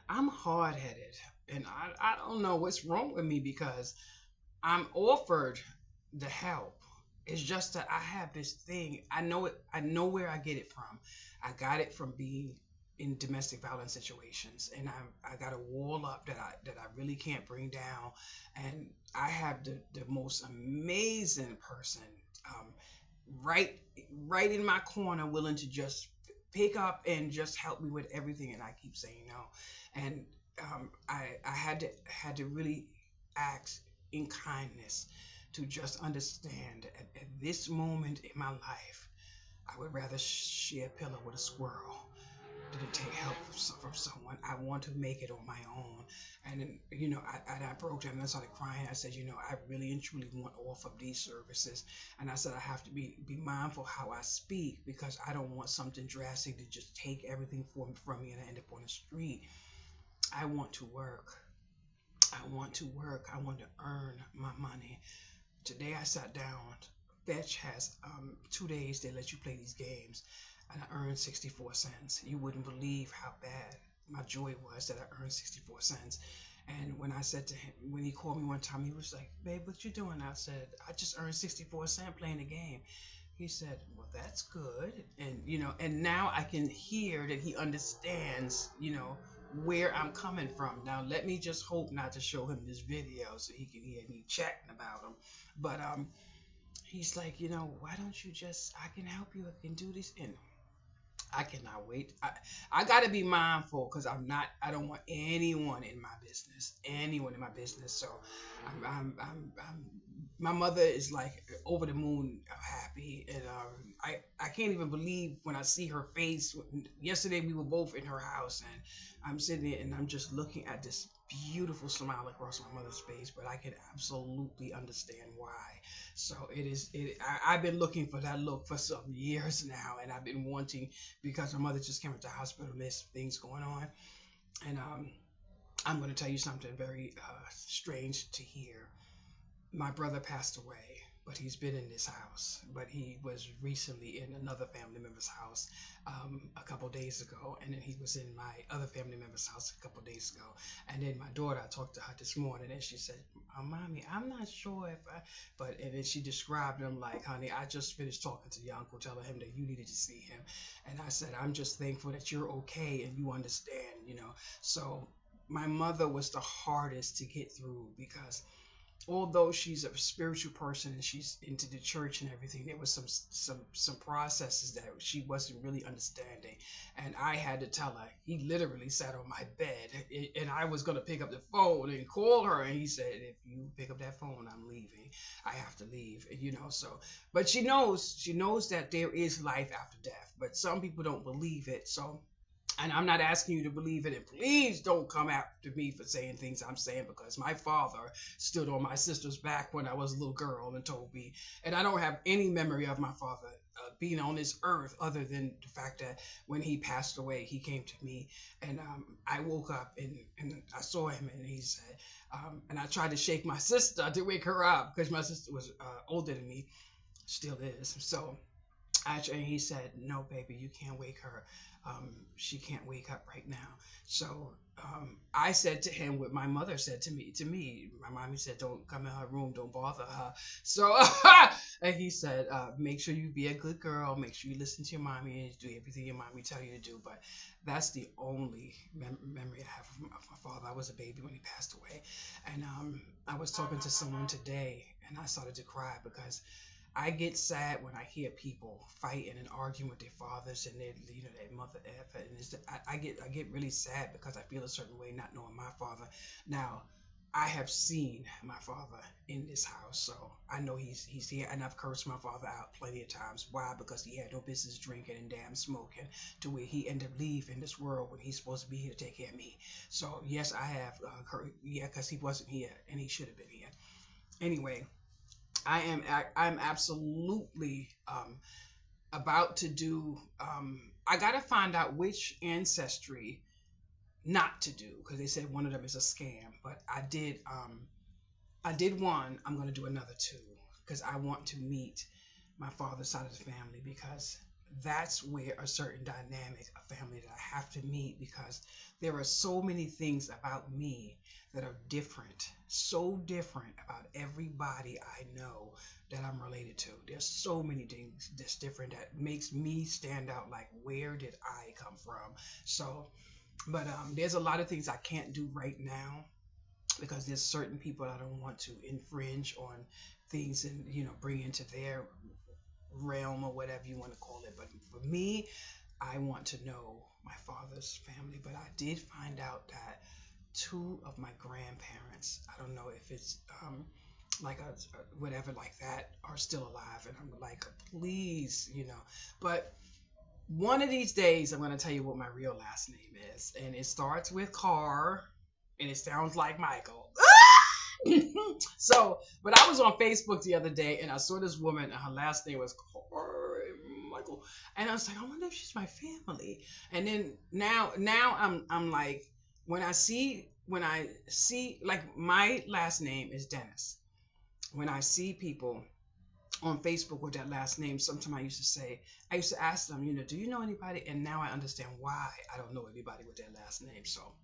I'm hard headed, and I don't know what's wrong with me because I'm offered the help. It's just that I have this thing. I know it. I know where I get it from. I got it from being in domestic violence situations, and I got a wall up that I really can't bring down. And I have the most amazing person, um, right right in my corner, willing to just pick up and just help me with everything. And I keep saying no. And I had to really ask in kindness to just understand at this moment in my life, I would rather share a pillow with a squirrel than to take help from someone. I want to make it on my own. And then, I broke down and I started crying. I said, I really and truly want to offer these services. And I said, I have to be mindful how I speak because I don't want something drastic to just take everything from me and I end up on the street. I want to work. I want to work. I want to earn my money. Today I sat down. Fetch has 2 days they let you play these games, and I earned 64 cents. You wouldn't believe how bad my joy was that I earned 64 cents. And when I said to him, when he called me one time, he was like, babe, what you doing? I said, I just earned 64 cents playing the game. He said, well, that's good. And, and now I can hear that he understands, where I'm coming from. Now, let me just hope not to show him this video so he can hear me chatting about him. But he's like, why don't you just, I can help you, I can do this. And I cannot wait. I got to be mindful because I don't want anyone in my business, So my mother is like over the moon happy. And I can't even believe when I see her face. Yesterday we were both in her house and I'm sitting there and I'm just looking at this beautiful smile across my mother's face, but I can absolutely understand why. So it is. I've been looking for that look for some years now, and I've been wanting because my mother just came into the hospital. There's things going on, and I'm going to tell you something very strange to hear. My brother passed away, but he's been in this house. But he was recently in another family member's house a couple days ago, and then he was in my other family member's house a couple days ago. And then my daughter, I talked to her this morning, and she said, "Mommy, I'm not sure if I," but and then she described him like, "Honey, I just finished talking to your uncle, telling him that you needed to see him," and I said, "I'm just thankful that you're okay and you understand." So my mother was the hardest to get through because although she's a spiritual person and she's into the church and everything, there was some processes that she wasn't really understanding, and I had to tell her. He literally sat on my bed, and I was gonna pick up the phone and call her, and he said, "If you pick up that phone, I'm leaving. I have to leave." So, but she knows that there is life after death, but some people don't believe it. So, and I'm not asking you to believe it, and please don't come after me for saying things I'm saying, because my father stood on my sister's back when I was a little girl and told me, and I don't have any memory of my father being on this earth other than the fact that when he passed away, he came to me, and I woke up and I saw him, and he said, and I tried to shake my sister to wake her up because my sister was older than me, still is. So and he said, "No, baby, you can't wake her. She can't wake up right now." So I said to him what my mother said to me. My mommy said, "Don't come in her room. Don't bother her." So and he said, "Make sure you be a good girl. Make sure you listen to your mommy and do everything your mommy tell you to do." But that's the only memory I have of my father. I was a baby when he passed away, and I was talking to someone today, and I started to cry because I get sad when I hear people fighting and arguing with their fathers and their mother F, and I get really sad because I feel a certain way not knowing my father. Now, I have seen my father in this house, so I know he's here, and I've cursed my father out plenty of times. Why? Because he had no business drinking and damn smoking, to where he ended up leaving this world when he's supposed to be here to take care of me. So yes, I have, because he wasn't here and he should have been here. Anyway, I'm absolutely about to do. I gotta find out which ancestry not to do because they said one of them is a scam. But I did one. I'm gonna do another two because I want to meet my father's side of the family, because that's where a certain dynamic of family that I have to meet, because there are so many things about me that are different, so different about everybody I know that I'm related to. There's so many things that's different that makes me stand out, like where did I come from? So, but there's a lot of things I can't do right now because there's certain people I don't want to infringe on things and bring into their realm or whatever you want to call it. But for me, I want to know my father's family. But I did find out that two of my grandparents, I don't know if it's like whatever like that, are still alive, and I'm like, please, But one of these days, I'm going to tell you what my real last name is, and it starts with Carr, and it sounds like Michael. So, but I was on Facebook the other day, and I saw this woman, and her last name was Carr Michael, and I was like, I wonder if she's my family. And then now I'm like, when I see like my last name is Dennis. When I see people on Facebook with that last name, sometimes I used to ask them, do you know anybody? And now I understand why I don't know anybody with that last name. So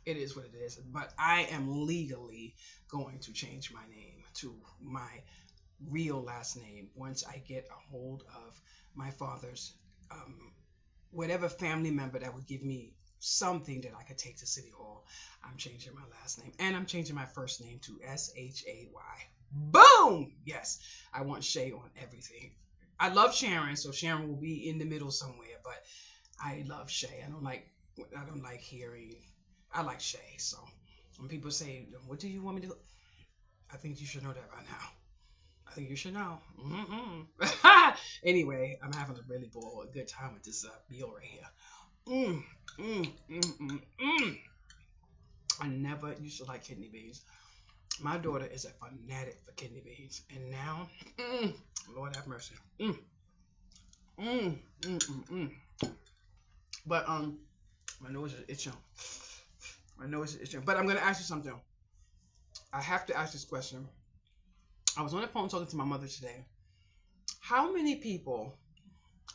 it is what it is. But I am legally going to change my name to my real last name once I get a hold of my father's um, whatever family member that would give me something that I could take to City Hall. I'm changing my last name and I'm changing my first name to Shay. Boom! Yes, I want Shay on everything. I love Sharon, so Sharon will be in the middle somewhere, but I love Shay. I don't like hearing. I like Shay. So when people say, "What do you want me to do?" I think you should know that by now. I think you should know. Anyway, I'm having a really a good time with this meal right here. Mm, mm, mm, mm, mm. I never used to like kidney beans. My daughter is a fanatic for kidney beans, and now, Lord have mercy. Mm, mm, mm, mm. But my nose is itching. My nose is itching. But I'm gonna ask you something. I have to ask this question. I was on the phone talking to my mother today. How many people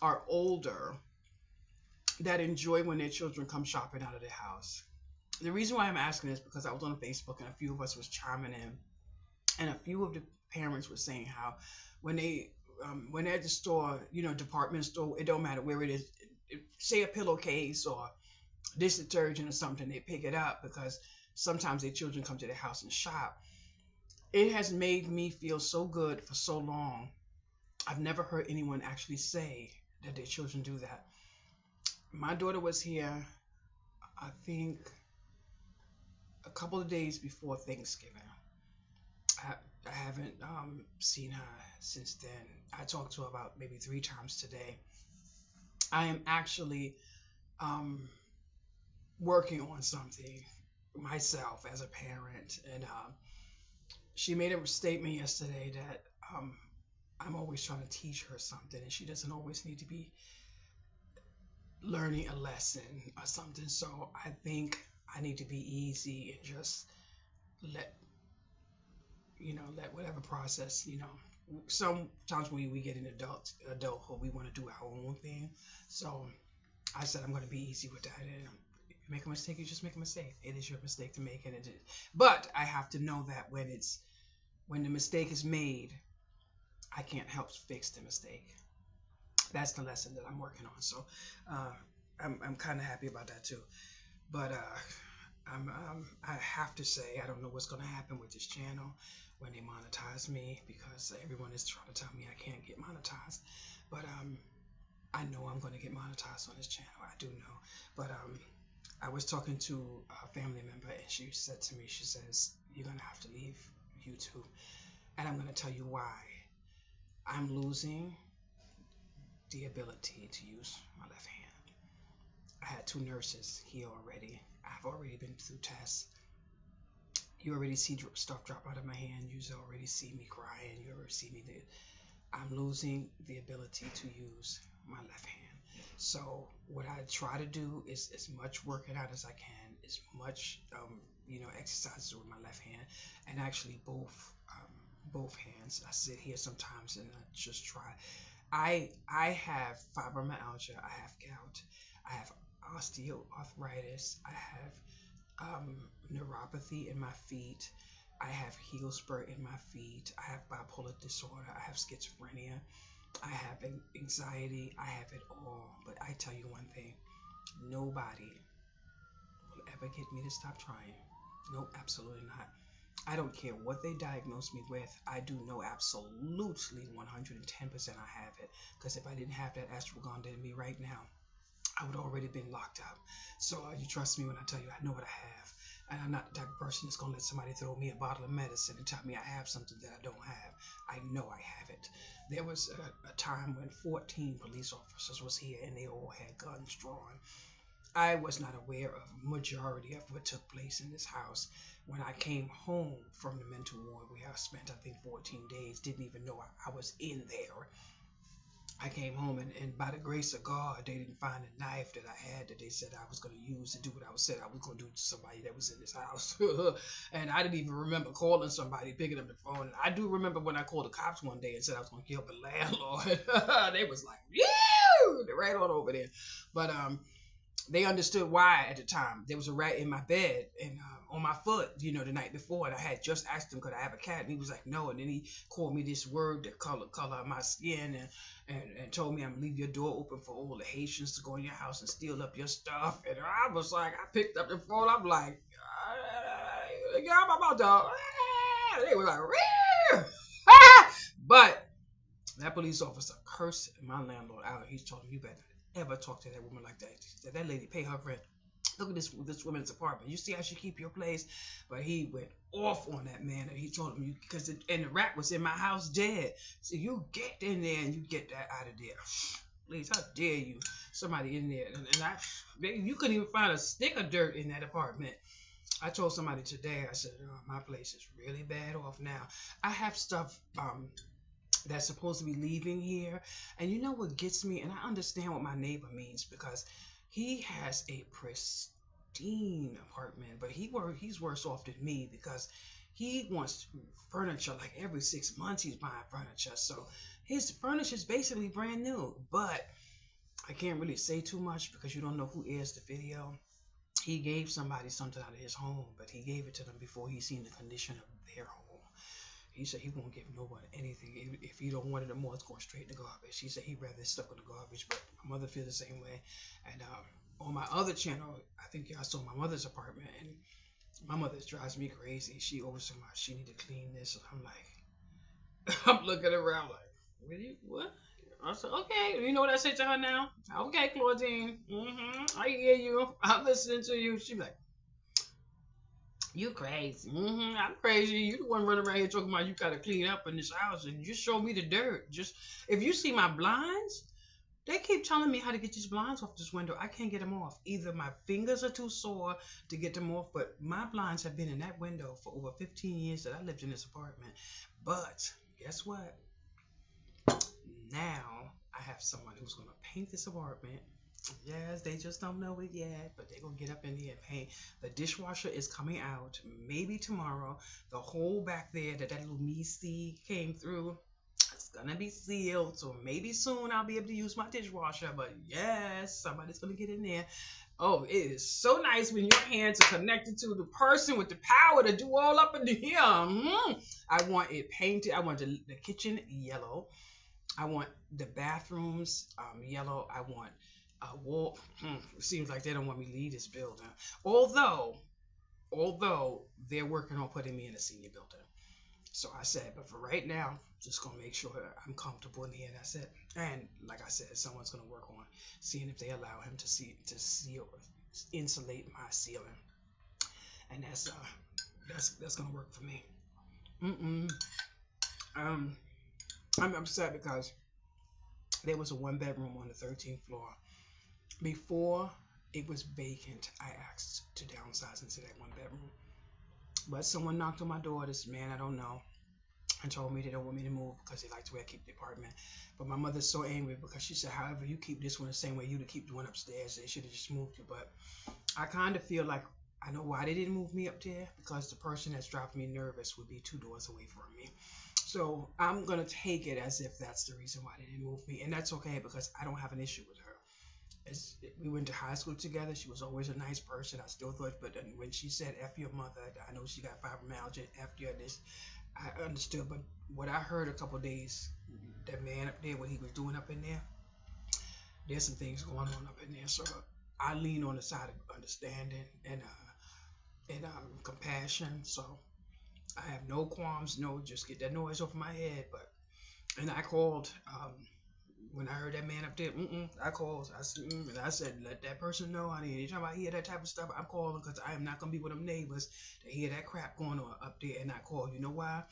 are older that enjoy when their children come shopping out of their house? The reason why I'm asking is because I was on Facebook and a few of us was chiming in, and a few of the parents were saying how when they're at the store, department store, it don't matter where it is, say a pillowcase or dish detergent or something, they pick it up because sometimes their children come to their house and shop. It has made me feel so good for so long. I've never heard anyone actually say that their children do that. My daughter was here, I think, a couple of days before Thanksgiving. I, I haven't seen her since then. I talked to her about maybe 3 times today. I am actually um, working on something myself as a parent, and she made a statement yesterday that I'm always trying to teach her something, and she doesn't always need to be learning a lesson or something. So I think I need to be easy and just let let whatever process. Sometimes when we get in adulthood, we want to do our own thing. So I said I'm going to be easy with that. And if you make a mistake, you just make a mistake. It is your mistake to make, but I have to know that when the mistake is made, I can't help fix the mistake. That's the lesson that I'm working on. So uh, I'm kind of happy about that too. But I have to say I don't know what's going to happen with this channel when they monetize me, because everyone is trying to tell me I can't get monetized. But I know I'm going to get monetized on this channel. I do know. But I was talking to a family member, and she said to me, she says, "You're going to have to leave YouTube." And I'm going to tell you why. I'm losing the ability to use my left hand. I had 2 nurses here already. I've already been through tests. You already see stuff drop out of my hand. You already see me crying. You already see me there. I'm losing the ability to use my left hand. So what I try to do is as much working out as I can, as much exercises with my left hand, and actually both hands. I sit here sometimes and I just try. I have fibromyalgia. I have gout. I have osteoarthritis. I have neuropathy in my feet. I have heel spur in my feet. I have bipolar disorder. I have schizophrenia. I have anxiety. I have it all. But I tell you one thing, nobody will ever get me to stop trying. No, absolutely not. I don't care what they diagnose me with. I do know absolutely 110% I have it. Because if I didn't have that ashwagandha in me right now, I would already been locked up. So you trust me when I tell you I know what I have. And I'm not the type of person that's going to let somebody throw me a bottle of medicine and tell me I have something that I don't have. I know I have it. There was a time when 14 police officers was here and they all had guns drawn. I was not aware of majority of what took place in this house. When I came home from the mental ward where I spent, I think, 14 days, didn't even know I was in there. I came home and by the grace of God, they didn't find a knife that I had that they said I was going to use to do what I said I was going to do to somebody that was in this house. And I didn't even remember calling somebody, picking up the phone. And I do remember when I called the cops one day and said I was going to kill the landlord. They was like, "Yeah!" They're right on over there. But They understood why at the time. There was a rat in my bed and on my foot, the night before. And I had just asked him, could I have a cat? And he was like, no. And then he called me this word, the color of my skin, and told me I'm gonna leave your door open for all the Haitians to go in your house and steal up your stuff. And I was like, I picked up the phone. I'm like, yeah, I'm about to. They were like, but that police officer cursed my landlord out. He told him, you better ever talk to that woman like that. That lady pay her rent. Look at this woman's apartment. You see how she keep your place? But he went off on that man, and he told him, because and the rat was in my house dead. So you get in there and you get that out of there. Please, how dare you? Somebody in there, you couldn't even find a stick of dirt in that apartment. I told somebody today. I said, oh, my place is really bad off now. I have stuff that's supposed to be leaving here. And you know what gets me? And I understand what my neighbor means, because he has a pristine apartment, but he's worse off than me, because he wants furniture like every 6 months. He's buying furniture, so his furniture is basically brand new. But I can't really say too much because you don't know who airs the video. He gave somebody something out of his home, but he gave it to them before he seen the condition of their home. He said he won't give no one anything. If he don't want it anymore, it's going straight in the garbage. He said he'd rather stuck in the garbage, but my mother feels the same way. And on my other channel, I think y'all saw my mother's apartment, and my mother drives me crazy. She always so much, she need to clean this. And I'm like, I'm looking around like, really? What? I said, okay. You know what I said to her now? Okay, Claudine. I hear you. I'm listening to you. She be like, you crazy. I'm crazy. You the one running around here talking about you gotta clean up in this house, and just show me the dirt. Just if you see my blinds, they keep telling me how to get these blinds off this window. I can't get them off. Either my fingers are too sore to get them off, but my blinds have been in that window for over 15 years that I lived in this apartment. But guess what? Now I have someone who's gonna paint this apartment. Yes, they just don't know it yet, but they're gonna get up in here and paint. The dishwasher is coming out maybe tomorrow. The hole back there that little me came through, it's gonna be sealed. So maybe soon I'll be able to use my dishwasher. But yes, somebody's gonna get in there. Oh, it is so nice when your hands are connected to the person with the power to do all up in here. I want it painted. I want the kitchen yellow. I want the bathrooms yellow. I want wall. It seems like they don't want me to leave this building. Although they're working on putting me in a senior building. So I said, but for right now, just gonna make sure I'm comfortable in here. And I said, and like I said, someone's gonna work on seeing if they allow him to seal, insulate my ceiling, and that's gonna work for me. I'm upset because there was a 1-bedroom on the 13th floor. Before it was vacant, I asked to downsize into that 1-bedroom. But someone knocked on my door, this man I don't know, and told me they don't want me to move because they like the way I keep the apartment. But my mother's so angry because she said, however you keep this one the same way you to keep the one upstairs, they should have just moved you. But I kind of feel like I know why they didn't move me up there, because the person that's driving me nervous would be 2 doors away from me. So I'm going to take it as if that's the reason why they didn't move me. And that's okay because I don't have an issue with her. We went to high school together. She was always a nice person. I still thought, but when she said, F your mother, I know she got fibromyalgia, F your this, I understood. But what I heard a couple of days, that man up there, what he was doing up in there, there's some things going on up in there. So I lean on the side of understanding and compassion. So I have no qualms, just get that noise off my head. And I called, when I heard that man up there, I called. I said, let that person know, honey. Anytime I hear that type of stuff, I'm calling, because I am not going to be with them neighbors to hear that crap going on up there and not call. You know why?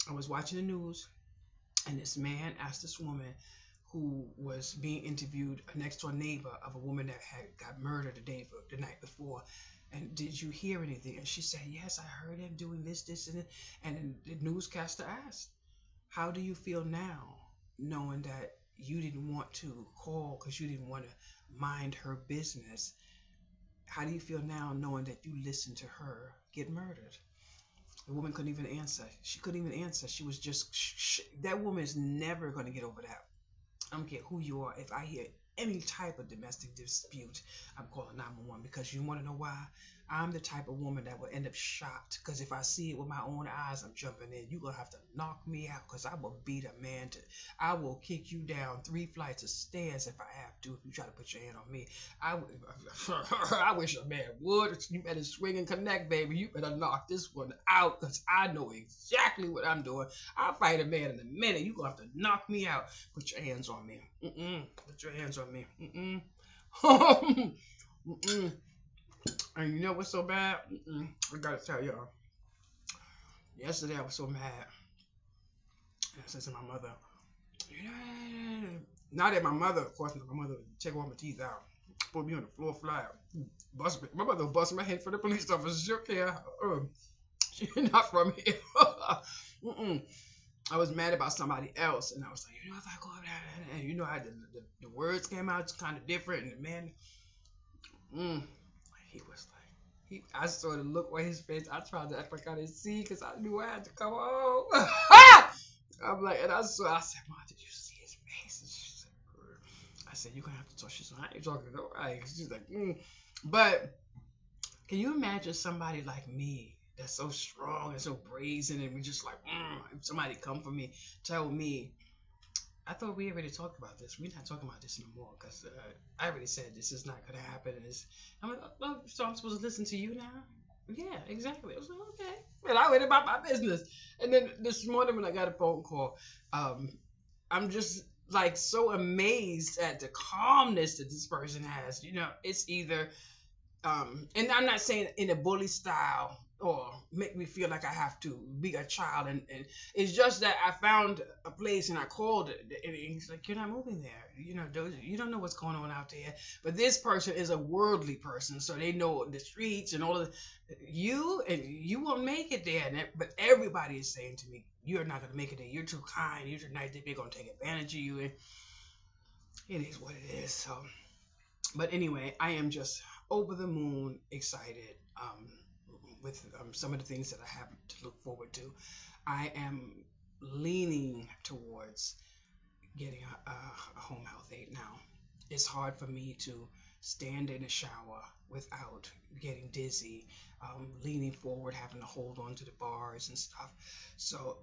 I was watching the news, and this man asked this woman who was being interviewed, a next door neighbor of a woman that had got murdered the night before, and did you hear anything? And she said, yes, I heard him doing this, and that. And the newscaster asked, how do you feel now, knowing that you didn't want to call because you didn't want to mind her business? How do you feel now, knowing that you listened to her get murdered? The woman couldn't even answer. She couldn't even answer. She was just, that woman is never going to get over that. I don't care who you are. If I hear any type of domestic dispute, I'm calling 911 because you want to know why? I'm the type of woman that will end up shocked because if I see it with my own eyes, I'm jumping in. You're going to have to knock me out because I will beat a man to, I will kick you down 3 flights of stairs if I have to, if you try to put your hand on me. I wish a man would. You better swing and connect, baby. You better knock this one out because I know exactly what I'm doing. I'll fight a man in a minute. You're going to have to knock me out. Put your hands on me. Put your hands on me. And you know what's so bad? I gotta tell y'all. Yesterday I was so mad. And I said to my mother, not that my mother, of course, my mother would take all my teeth out, put me on the floor flat, bust me. My mother would bust my head for the police officer. She don't care. She's not from here. I was mad about somebody else, and I was like, if I go over there, and the words came out kind of different, and the man, he was like, I saw the look on his face. I tried to act like I didn't see because I knew I had to come home. I'm like, and I said, Mom, did you see his face? And she said, I said, you're going to have to talk. She said, I ain't talking to nobody. She's like, But can you imagine somebody like me that's so strong and so brazen and we just like, if somebody come for me, tell me, I thought we already talked about this. We're not talking about this no more because I already said this is not going to happen. I'm like, oh, so I'm supposed to listen to you now? Yeah, exactly. I was like, okay. And I went about my business. And then this morning when I got a phone call, I'm just like so amazed at the calmness that this person has. It's either, and I'm not saying in a bully style or make me feel like I have to be a child. And it's just that I found a place and I called it. And he's like, you're not moving there. You don't know what's going on out there. But this person is a worldly person. So they know the streets and all of you won't make it there. But everybody is saying to me, you're not going to make it there. You're too kind. You're too nice. They're going to take advantage of you. And it is what it is. So, but anyway, I am just over the moon excited. With some of the things that I have to look forward to. I am leaning towards getting a home health aide now. It's hard for me to stand in a shower without getting dizzy, leaning forward, having to hold on to the bars and stuff. So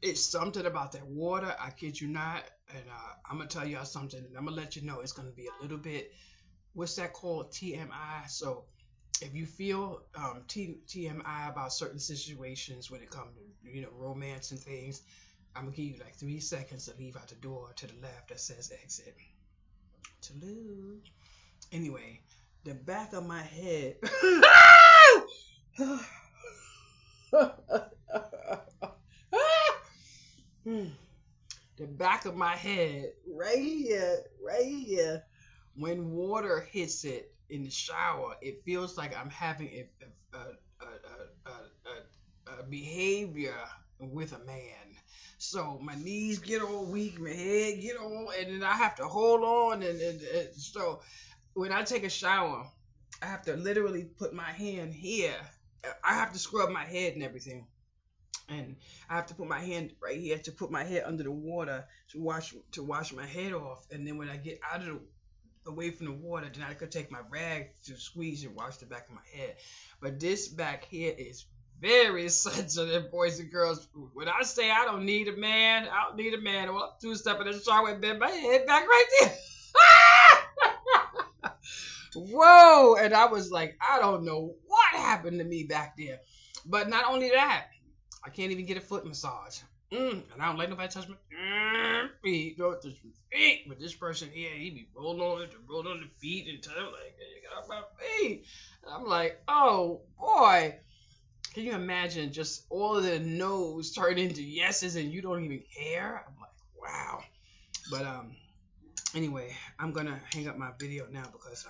it's something about that water, I kid you not, and I'm going to tell y'all something, and I'm going to let you know it's going to be a little bit, what's that called, TMI, so if you feel TMI about certain situations when it comes to romance and things, I'm gonna give you like 3 seconds to leave out the door to the left that says exit. Toodaloo. Anyway, the back of my head. The back of my head, right here, when water hits it in the shower, it feels like I'm having a behavior with a man. So my knees get all weak, my head get all, and then I have to hold on. And so when I take a shower, I have to literally put my hand here. I have to scrub my head and everything. And I have to put my hand right here to put my head under the water to wash my head off. And then when I get out of away from the water, then I could take my rag to squeeze and wash the back of my head. But this back here is very sensitive, boys and girls. When I say I don't need a man, Well, I'm 2 steps in the shower and bend my head back right there. Whoa! And I was like, I don't know what happened to me back there. But not only that, I can't even get a foot massage. And I don't let nobody touch my feet. Don't touch my feet. But this person here, he be rolling on the feet and tell like, hey, get off my feet. And I'm like, oh boy. Can you imagine just all of the no's turn into yeses and you don't even care? I'm like, wow. But anyway, I'm gonna hang up my video now because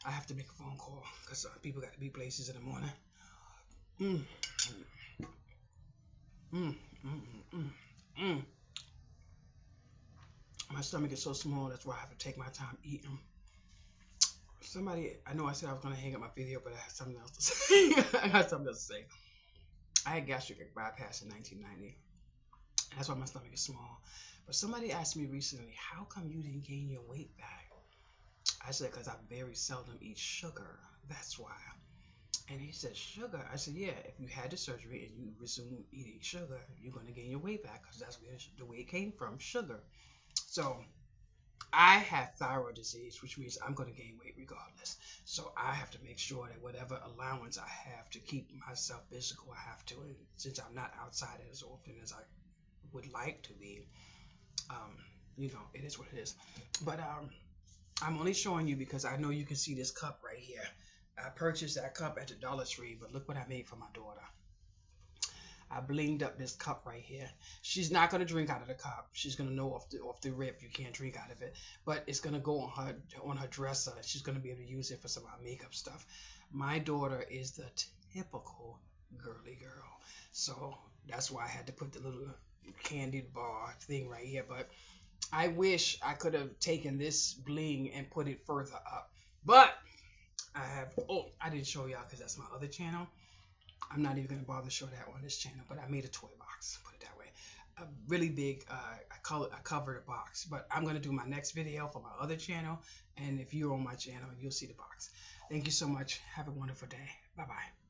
I have to make a phone call because people got to be places in the morning. My stomach is so small, that's why I have to take my time eating. I know I said I was going to hang up my video, but I had something else to say. I had gastric bypass in 1990. That's why my stomach is small. But somebody asked me recently, how come you didn't gain your weight back? I said, because I very seldom eat sugar. That's why. And he said, sugar? I said, yeah, if you had the surgery and you resume eating sugar, you're going to gain your weight back because that's where the weight came from, sugar. So I have thyroid disease, which means I'm going to gain weight regardless. So I have to make sure that whatever allowance I have to keep myself physical, I have to. And since I'm not outside as often as I would like to be, um, it is what it is. But I'm only showing you because I know you can see this cup right here. I purchased that cup at the Dollar Tree, but look what I made for my daughter. I blinged up this cup right here. She's not gonna drink out of the cup. She's gonna know off the rip you can't drink out of it. But it's gonna go on her dresser. She's gonna be able to use it for some of her makeup stuff. My daughter is the typical girly girl, so that's why I had to put the little candied bar thing right here. But I wish I could have taken this bling and put it further up. But I have. Oh, I didn't show y'all because that's my other channel. I'm not even going to bother to show that on this channel, but I made a toy box, put it that way. A really big, I covered a box, but I'm going to do my next video for my other channel, and if you're on my channel, you'll see the box. Thank you so much. Have a wonderful day. Bye-bye.